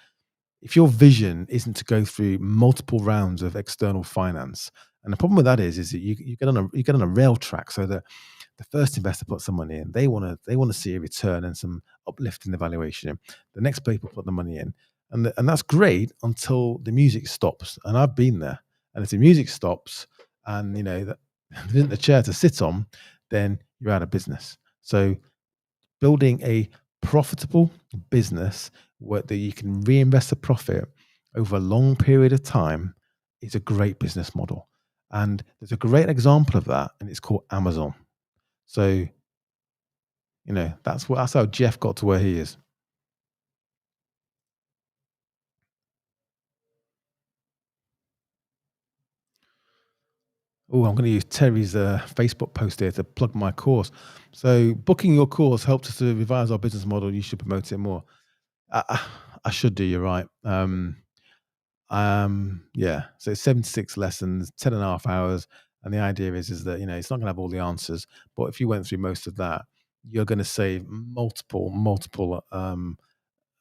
if your vision isn't to go through multiple rounds of external finance, and the problem with that is that you get on a rail track, so that the first investor puts some money in, they want to see a return and some uplift in the valuation. The next people put the money in, and that's great until the music stops. And I've been there. And if the music stops, and that there isn't a chair to sit on, then you're out of business. So building a profitable business where that you can reinvest the profit over a long period of time is a great business model. And there's a great example of that, and it's called Amazon. So, that's how Jeff got to where he is. Oh, I'm going to use Terry's Facebook post here to plug my course. So, booking your course helps us to revise our business model. You should promote it more. I, I should do. You're right. Yeah. So it's 76 lessons, 10.5 hours. And the idea is that, it's not going to have all the answers, but if you went through most of that, you're going to save multiple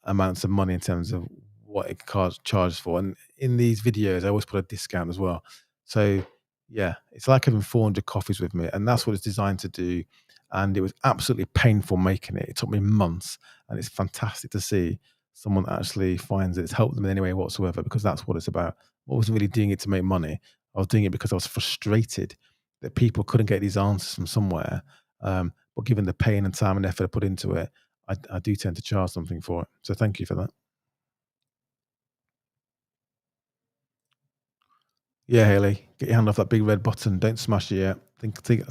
amounts of money in terms of what it charges for. And in these videos, I always put a discount as well. So yeah, it's like having 400 coffees with me, and that's what it's designed to do. And it was absolutely painful making it. It took me months, and it's fantastic to see someone actually finds it's helped them in any way whatsoever, because that's what it's about. I wasn't really doing it to make money. I was doing it because I was frustrated that people couldn't get these answers from somewhere. But given the pain and time and effort I put into it, I do tend to charge something for it. So thank you for that. Yeah, Haley, get your hand off that big red button. Don't smash it yet.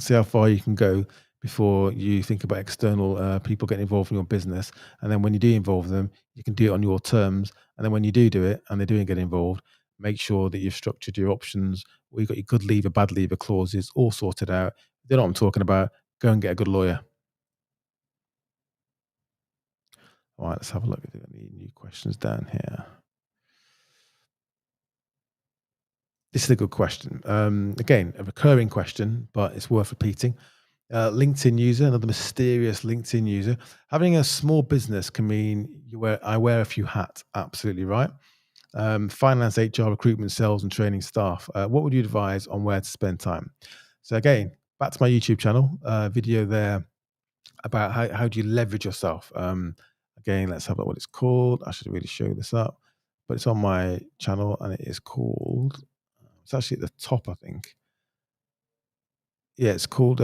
See how far you can go before you think about external people getting involved in your business. And then when you do involve them, you can do it on your terms. And then when you do it and they do get involved, make sure that you've structured your options, or you've got your good leaver, bad leaver clauses all sorted out. You know what I'm talking about? Go and get a good lawyer. All right, let's have a look if there's any new questions down here. This is a good question. Again, a recurring question, but it's worth repeating. LinkedIn user, another mysterious LinkedIn user. Having a small business can mean I wear a few hats. Absolutely right. Finance, HR, recruitment, sales, and training staff. What would you advise on where to spend time? So again, back to my YouTube channel, video there about how do you leverage yourself. Again, let's have a look what it's called. I should really show this up, but it's on my channel and it is called. It's actually at the top, I think. Yeah, it's called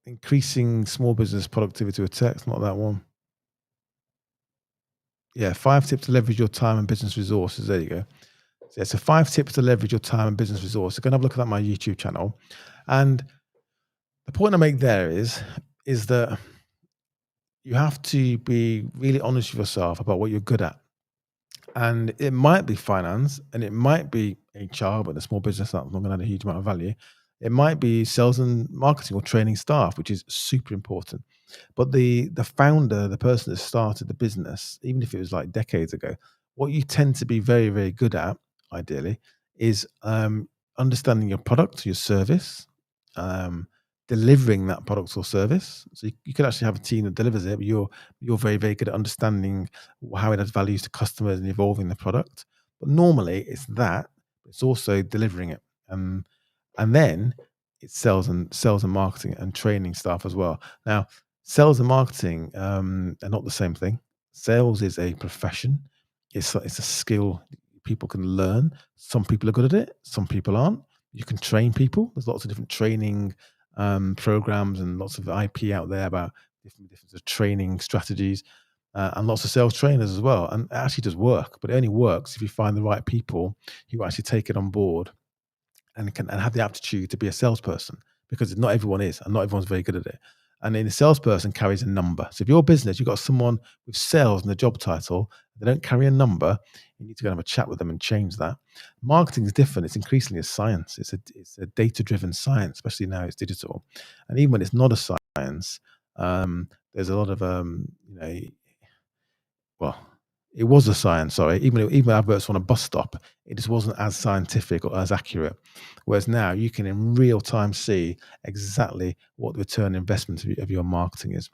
increasing small business productivity with text, not that one. Yeah, 5 tips to leverage your time and business resources. There you go. So, yeah, so 5 tips to leverage your time and business resources. Go and have a look at that on my YouTube channel. And the point I make there is that you have to be really honest with yourself about what you're good at. And it might be finance and it might be HR, but a small business that's not going to add a huge amount of value. It might be sales and marketing or training staff, which is super important. But the founder, the person that started the business, even if it was like decades ago, what you tend to be very, very good at, ideally, is understanding your product, your service, um, delivering that product or service. So you could actually have a team that delivers it, but you're very, very good at understanding how it adds values to customers and evolving the product. But normally it's that, but it's also delivering it. And then it's sales and marketing and training staff as well. Now, sales and marketing are not the same thing. Sales is a profession. It's a skill people can learn. Some people are good at it. Some people aren't. You can train people. There's lots of different training programs and lots of IP out there about different sort of training strategies and lots of sales trainers as well. And it actually does work, but it only works if you find the right people who actually take it on board and have the aptitude to be a salesperson, because not everyone is, and not everyone's very good at it. And then a salesperson carries a number. So if your business, you've got someone with sales in the job title, they don't carry a number, you need to go and have a chat with them and change that. Marketing is different. It's increasingly a science. It's a data-driven science, especially now it's digital. And even when it's not a science, there's a lot of well, it was a science, sorry. Even adverts on a bus stop, it just wasn't as scientific or as accurate. Whereas now you can in real time see exactly what the return on investment of your marketing is.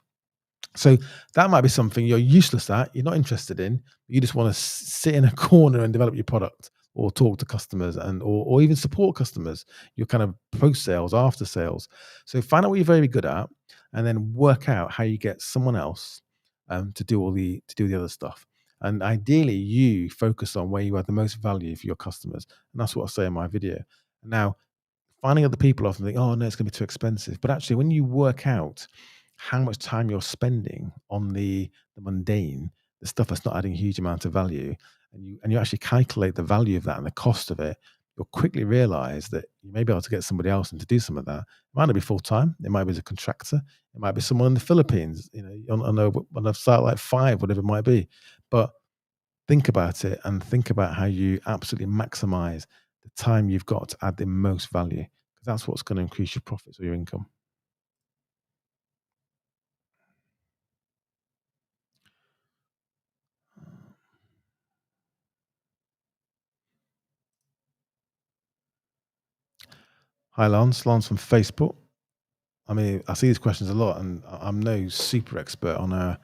So that might be something you're useless at, you're not interested in, you just want to sit in a corner and develop your product or talk to customers or even support customers. You're kind of post sales, after sales. So find out what you're very good at and then work out how you get someone else to do the other stuff. And ideally you focus on where you add the most value for your customers. And that's what I say in my video. Now, finding other people often think, "Oh, no, it's gonna be too expensive." But actually, when you work out how much time you're spending on the mundane, the stuff that's not adding a huge amount of value, and you actually calculate the value of that and the cost of it, you'll quickly realize that you may be able to get somebody else in to do some of that. It might not be full time, it might be as a contractor, it might be someone in the Philippines, on a site like Five, whatever it might be. But think about it and think about how you absolutely maximize the time you've got to add the most value, because that's what's going to increase your profits or your income. Hi, Lance. Lance from Facebook. I mean, I see these questions a lot, and I'm no super expert on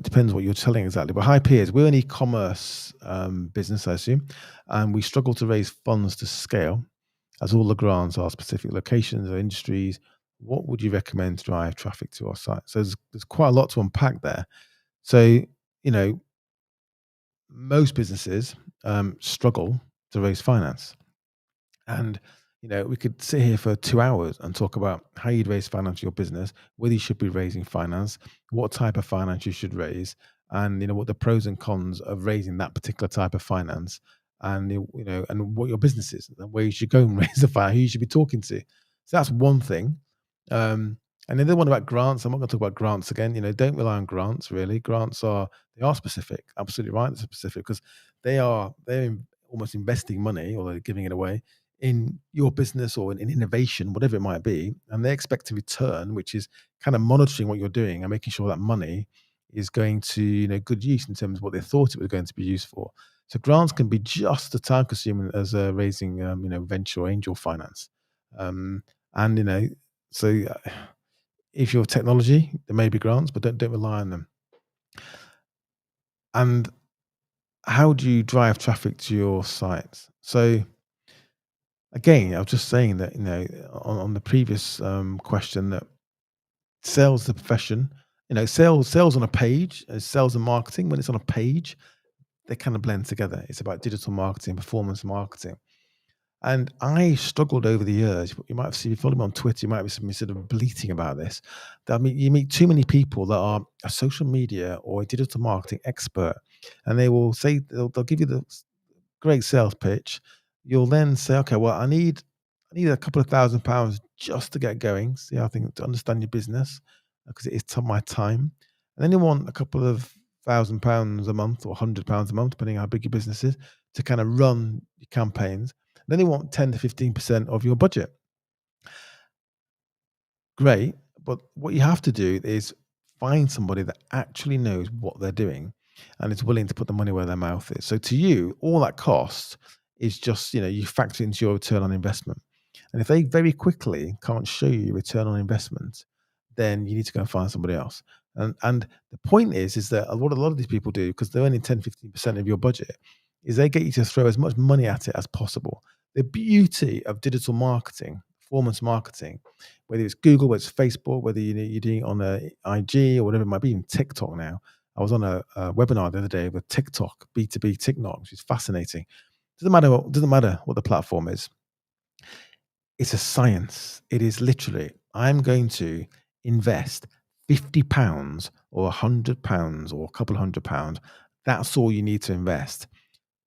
depends what you're selling exactly. But hi, peers. We're an e-commerce business, I assume, and we struggle to raise funds to scale, as all the grants are specific locations or industries. What would you recommend to drive traffic to our site? So there's quite a lot to unpack there. So, you know, most businesses struggle to raise finance. And we could sit here for 2 hours and talk about how you'd raise finance for your business, whether you should be raising finance, what type of finance you should raise, and what the pros and cons of raising that particular type of finance, and and what your business is, and where you should go and raise the finance, who you should be talking to. So that's one thing. Um, and then the one about grants, I'm not going to talk about grants again. Don't rely on grants. Really, grants are specific. Absolutely right, they're specific because they're almost investing money, or they're giving it away in your business or in innovation, whatever it might be, and they expect a return, which is kind of monitoring what you're doing and making sure that money is going to good use in terms of what they thought it was going to be used for. So grants can be just as time consuming as raising venture or angel finance, and so if you're technology, there may be grants, but don't rely on them. And how do you drive traffic to your sites? So again, I was just saying that, on the previous question, that sales the profession, sales on a page, sales and marketing, when it's on a page, they kind of blend together. It's about digital marketing, performance marketing. And I struggled over the years. You might have seen, if you follow me on Twitter, you might have seen me sort of bleating about this. That, I mean, you meet too many people that are a social media or a digital marketing expert, and they will say, they'll give you the great sales pitch. You'll then say, okay, well, I need a couple of £1,000 just to get going. See, I think to understand your business, because it is my time. And then you want a couple of £1,000 a month or £100 a month, depending on how big your business is, to kind of run your campaigns. Then they want 10 to 15% of your budget. Great. But what you have to do is find somebody that actually knows what they're doing and is willing to put the money where their mouth is. So to you, all that cost is just, you factor into your return on investment. And if they very quickly can't show you return on investment, then you need to go and find somebody else. And the point is that what a lot of these people do, because they're earning 10, 15% of your budget, is they get you to throw as much money at it as possible. The beauty of digital marketing, performance marketing, whether it's Google, whether it's Facebook, whether you're doing it on a IG or whatever it might be, even TikTok now. I was on a webinar the other day with TikTok, B2B TikTok, which is fascinating. Doesn't matter what the platform is. It's a science. It is literally, I'm going to invest £50 or £100 or a couple of £100. That's all you need to invest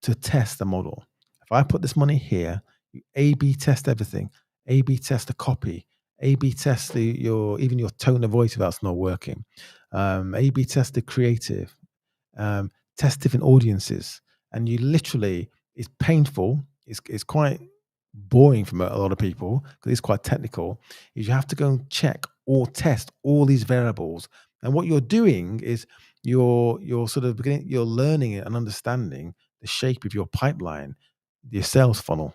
to test the model. If I put this money here, you A/B test everything, A/B test the copy, A/B test even your tone of voice if that's not working, A/B test the creative, test different audiences, and you literally, it's painful. It's quite boring for a lot of people because it's quite technical. Is you have to go and check or test all these variables, and what you're doing is you're sort of you're learning and understanding the shape of your pipeline, your sales funnel.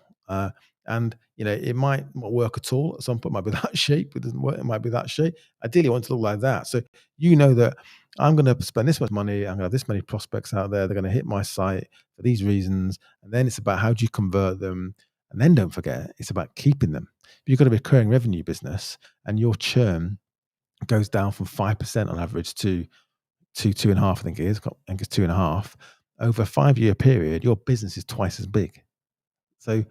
And it might not work at all. At some point, it might be that shape. It doesn't work. It might be that shape. Ideally, I want it to look like that. So that I'm going to spend this much money. I'm going to have this many prospects out there. They're going to hit my site for these reasons. And then it's about how do you convert them. And then don't forget, it's about keeping them. If you've got a recurring revenue business and your churn goes down from 5% on average to 2.5, I think it is. I think it's 2.5. Over a 5-year period, your business is twice as big. So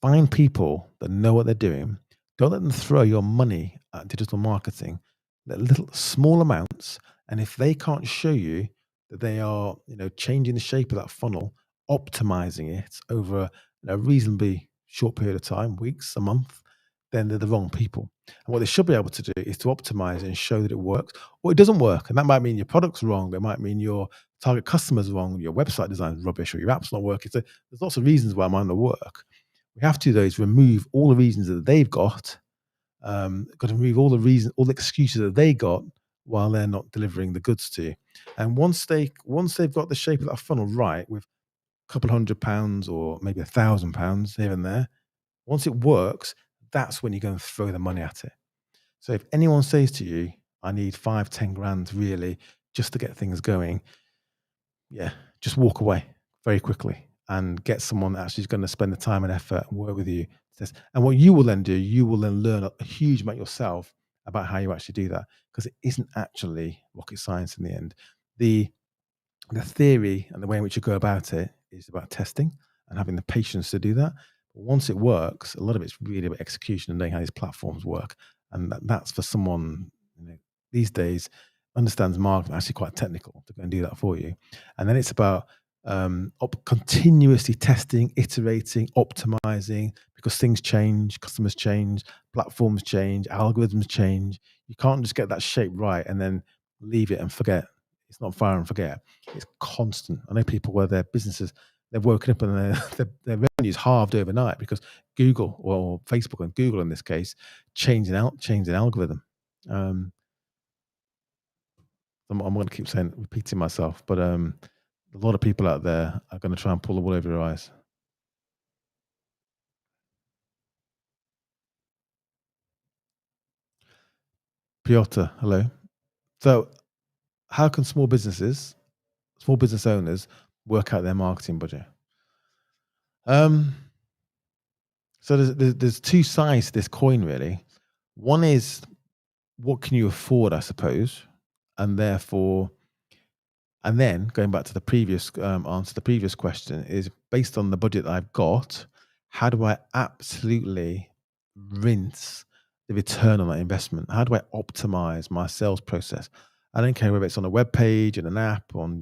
find people that know what they're doing. Don't let them throw your money at digital marketing. Let little small amounts, and if they can't show you that they are, changing the shape of that funnel, optimizing it over a reasonably short period of time, weeks, a month, then they're the wrong people. And what they should be able to do is to optimize it and show that it works, or it doesn't work. And that might mean your product's wrong. It might mean your target customer's wrong, your website design is rubbish, or your app's not working. So there's lots of reasons why it might not work. We have to, though, is remove all the reasons that they've got to remove all the excuses that they got while they're not delivering the goods to you. And once they've got the shape of that funnel right, with a couple £100 or maybe £1,000 here and there, once it works, that's when you go and throw the money at it. So if anyone says to you, I need 5-10 grand really just to get things going, yeah, just walk away very quickly and get someone that actually is going to spend the time and effort and work with you. And what you will then do, you will then learn a huge amount yourself about how you actually do that, because it isn't actually rocket science in the end. The theory and the way in which you go about it is about testing and having the patience to do that. But once it works, a lot of it's really about execution and knowing how these platforms work. And that's for someone, these days understands marketing, actually quite technical to go and do that for you. And then it's about continuously testing, iterating, optimizing, because things change, customers change, platforms change, algorithms change. You can't just get that shape right and then leave it and forget. It's not fire and forget. It's constant. I know people where their businesses, they've woken up and their revenue's halved overnight because Google or Facebook and Google in this case changed an algorithm. Um, I'm going to keep saying repeating myself, but a lot of people out there are going to try and pull the wool over your eyes. Piotr, hello. So, how can small business owners, work out their marketing budget? Um, so there's two sides to this coin, really. One is what can you afford, I suppose, and therefore, and then going back to the previous answer, the previous question is based on the budget that I've got. How do I absolutely rinse the return on that investment? How do I optimize my sales process? I don't care whether it's on a web page, in an app, on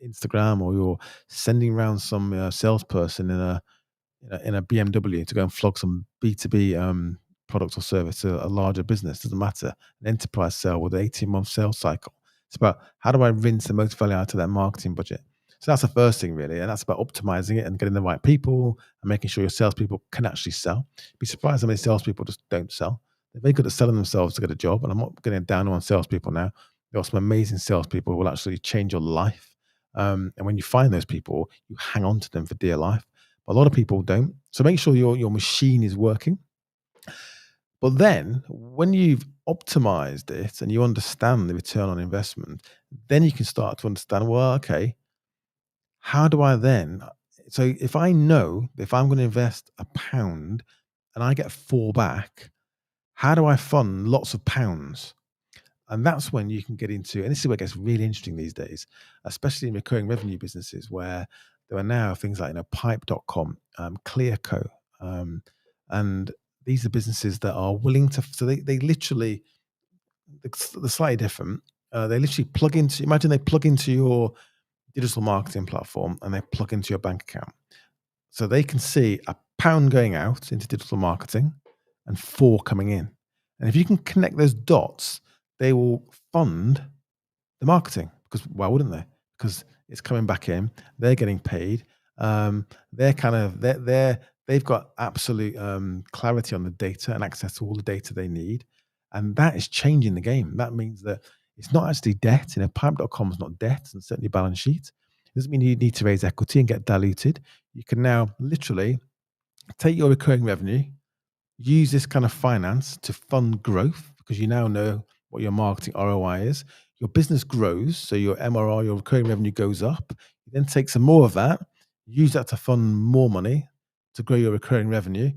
Instagram, or you're sending around some salesperson in a BMW to go and flog some B2B product or service to a larger business. Doesn't matter. An enterprise sale with an 18-month sales cycle. It's about how do I rinse the most value out of that marketing budget. So that's the first thing, really. And that's about optimizing it and getting the right people and making sure your salespeople can actually sell. Be surprised how many salespeople just don't sell. They're very good at selling themselves to get a job. And I'm not getting down on salespeople now. There are some amazing salespeople who will actually change your life. And when you find those people, you hang on to them for dear life. A lot of people don't. So make sure your machine is working. But then when you've optimized it and you understand the return on investment, then you can start to understand, well, okay, how do I then? So if I know if I'm going to invest a pound and I get four back, how do I fund lots of pounds? And that's when you can get into, and this is where it gets really interesting these days, especially in recurring revenue businesses where there are now things like pipe.com, Clearco, um, and these are businesses that are willing to, so they literally, they're slightly different. They literally plug into, imagine they plug into your digital marketing platform and they plug into your bank account. So they can see a pound going out into digital marketing and four coming in. And if you can connect those dots, they will fund the marketing because why wouldn't they? Because it's coming back in, they're getting paid. They're kind of they've got absolute clarity on the data and access to all the data they need, and that is changing the game. That means that it's not actually debt. Pipe.com is not debt, and certainly balance sheet. It doesn't mean you need to raise equity and get diluted. You can now literally take your recurring revenue, use this kind of finance to fund growth because you now know what your marketing ROI is. Your business grows, so your MRR, your recurring revenue goes up. You then take some more of that, use that to fund more money to grow your recurring revenue.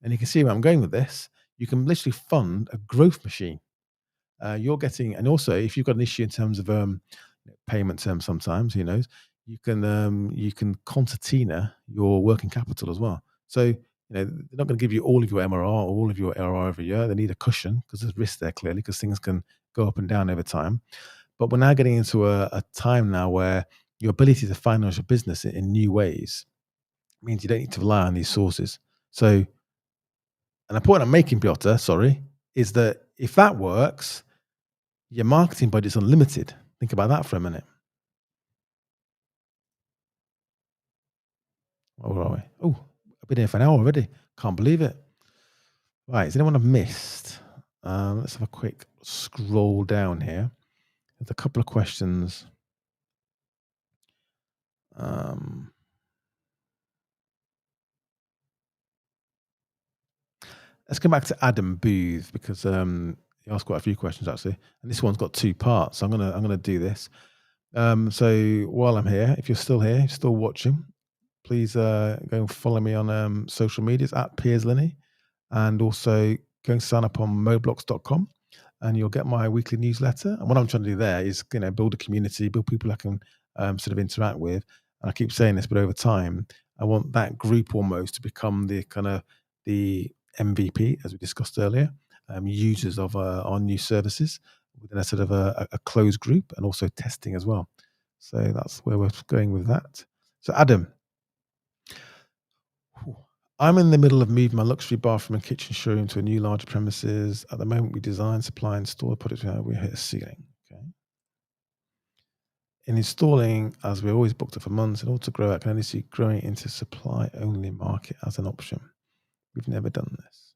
And you can see where I'm going with this. You can literally fund a growth machine. You're getting, and also if you've got an issue in terms of payment terms, sometimes who knows, you can concertina your working capital as well. So they're not going to give you all of your MRR or all of your ARR every year. They need a cushion because there's risk there clearly because things can go up and down over time. But we're now getting into a time now where your ability to finance your business in new ways means you don't need to rely on these sources. So, and the point I'm making, Piotr, sorry, is that if that works, your marketing budget's unlimited. Think about that for a minute. Where are we? Oh, I've been here for an hour already. Can't believe it. Right, is anyone I've missed? Let's have a quick scroll down here. There's a couple of questions. Um, let's go back to Adam Booth because he asked quite a few questions actually, and this one's got two parts. So I'm gonna do this. So while I'm here, if you're still here, still watching, please go and follow me on social medias at Piers Linney, and also go and sign up on moblocks.com and you'll get my weekly newsletter. And what I'm trying to do there is, build a community, build people I can sort of interact with. And I keep saying this, but over time, I want that group almost to become the kind of the MVP, as we discussed earlier, users of our new services within a sort of a closed group, and also testing as well. So that's where we're going with that. So Adam, whew, I'm in the middle of moving my luxury bathroom and kitchen showroom to a new larger premises. At the moment, we design, supply, install, put it we hit a ceiling. Okay. In installing, as we're always booked up for months, in order to grow, I can only see growing into supply only market as an option. We've never done this.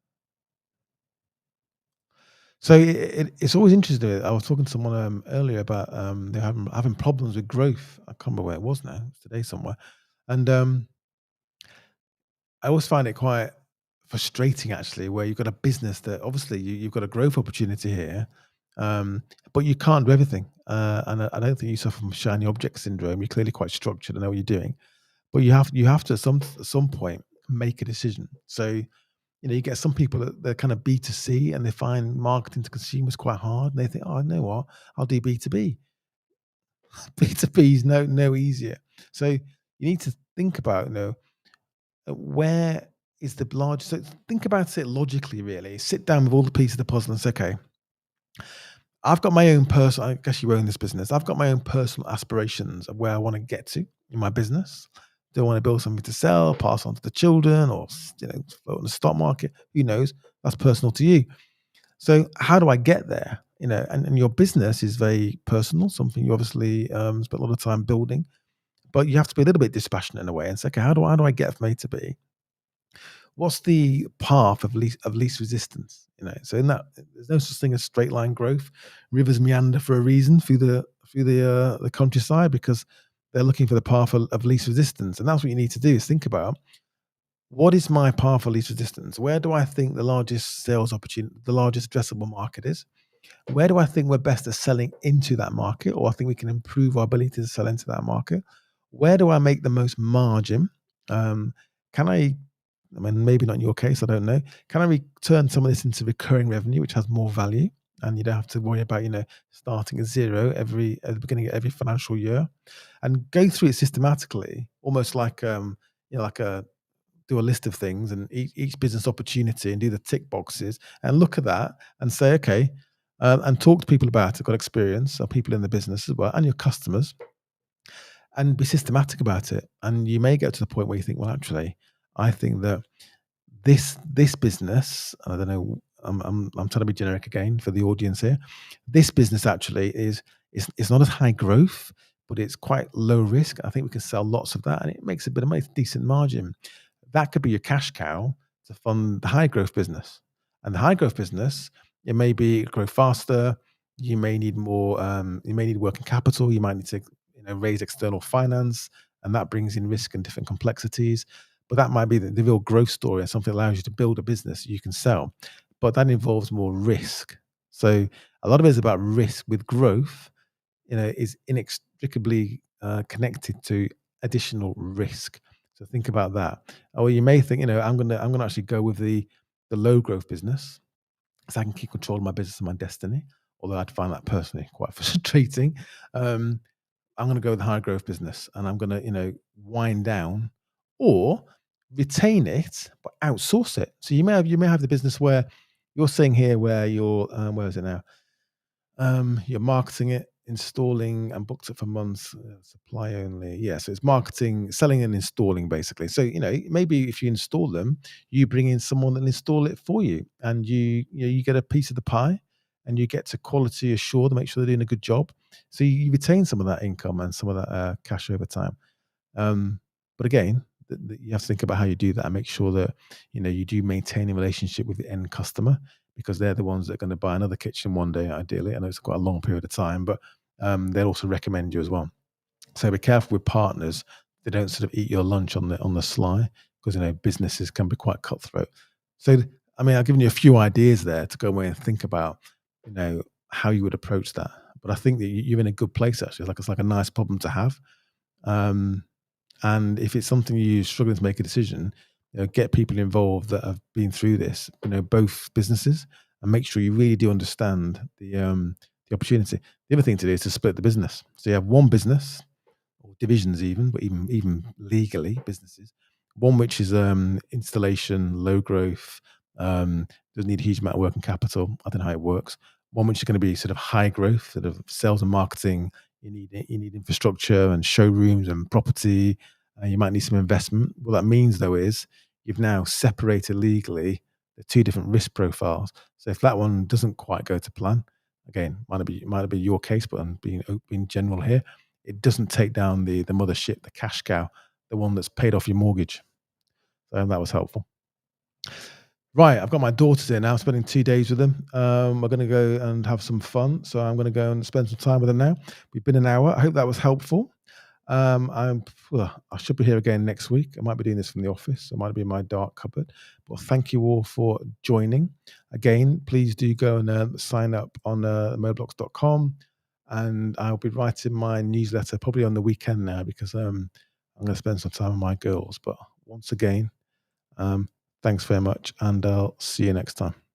So it's always interesting. I was talking to someone earlier about they're having problems with growth. I can't remember where it was now. It's today somewhere, and I always find it quite frustrating actually, where you've got a business that obviously you've got a growth opportunity here, but you can't do everything. And I don't think you suffer from shiny object syndrome. You're clearly quite structured and know what you're doing, but you have to at some point make a decision. So you get some people that they're kind of B2C and they find marketing to consumers quite hard. And they think, oh, you know what, I'll do B2B. B2B is no easier. So you need to think about where is the large. So think about it logically. Really, sit down with all the pieces of the puzzle and say, okay, I've got my own personal. I guess you own this business. I've got my own personal aspirations of where I want to get to in my business. Do I want to build something to sell, pass on to the children, or float on the stock market? Who knows? That's personal to you. So how do I get there? And your business is very personal, something you obviously spent a lot of time building, but you have to be a little bit dispassionate in a way and say, okay, how do I get from A to B? What's the path of least resistance? So in that, there's no such thing as straight line growth. Rivers meander for a reason through the countryside because they're looking for the path of least resistance, and that's what you need to do is think about what is my path of least resistance. Where do I think the largest sales opportunity, the largest addressable market is? Where do I think we're best at selling into that market, or I think we can improve our ability to sell into that market? Where do I make the most margin? Can I mean, maybe not in your case, I don't know. Can I turn some of this into recurring revenue, which has more value, and you don't have to worry about starting at zero at the beginning of every financial year, and go through it systematically, almost like like a do a list of things and each business opportunity and do the tick boxes and look at that and say, okay, and talk to people about it, got experience, or people in the business as well, and your customers, and be systematic about it. And you may get to the point where you think, well, actually, I think that this business, I don't know, I'm trying to be generic again for the audience here. This business actually is not as high growth, but it's quite low risk. I think we can sell lots of that, and it makes a bit of a decent margin. That could be your cash cow to fund the high growth business. And the high growth business, it may be grow faster. You may need more. You may need working capital. You might need to raise external finance, and that brings in risk and different complexities. But that might be the real growth story and something that allows you to build a business you can sell. But that involves more risk. So a lot of it is about risk with growth, is inextricably connected to additional risk. So think about that. Or you may think, I'm gonna actually go with the low growth business, so I can keep control of my business and my destiny. Although I'd find that personally quite frustrating. Um, I'm going to go with the high growth business and I'm going to, wind down or retain it, but outsource it. So you may have the business where you're saying here where you're, where is it now? You're marketing it, installing and booked it for months, supply only. Yeah. So it's marketing, selling and installing basically. So, maybe if you install them, you bring in someone that install it for you and you get a piece of the pie and you get to quality assure to make sure they're doing a good job. So you retain some of that income and some of that cash over time. But again, you have to think about how you do that and make sure that you do maintain a relationship with the end customer because they're the ones that are going to buy another kitchen one day. Ideally, I know it's quite a long period of time, but they'll also recommend you as well. So be careful with partners; they don't sort of eat your lunch on the sly because businesses can be quite cutthroat. So I mean, I've given you a few ideas there to go away and think about, how you would approach that. But I think that you're in a good place actually. It's like a nice problem to have. Um, and if it's something you're struggling to make a decision, get people involved that have been through this, both businesses, and make sure you really do understand the opportunity. The other thing to do is to split the business. So you have one business or divisions even, but even legally businesses. One which is installation, low growth, doesn't need a huge amount of working capital. I don't know how it works. One which is going to be sort of high growth, sort of sales and marketing. You need infrastructure and showrooms and property. You might need some investment. What that means though is you've now separated legally the two different risk profiles. So if that one doesn't quite go to plan, again, might not be your case, but I'm being general here. It doesn't take down the mothership, the cash cow, the one that's paid off your mortgage. So that was helpful. Right, I've got my daughters here now. I'm spending 2 days with them. We're going to go and have some fun. So I'm going to go and spend some time with them now. We've been an hour. I hope that was helpful. I should be here again next week. I might be doing this from the office. I might be in my dark cupboard. But thank you all for joining. Again, please do go and sign up on moblogs.com. And I'll be writing my newsletter probably on the weekend now because I'm going to spend some time with my girls. But once again, um, thanks very much, and I'll see you next time.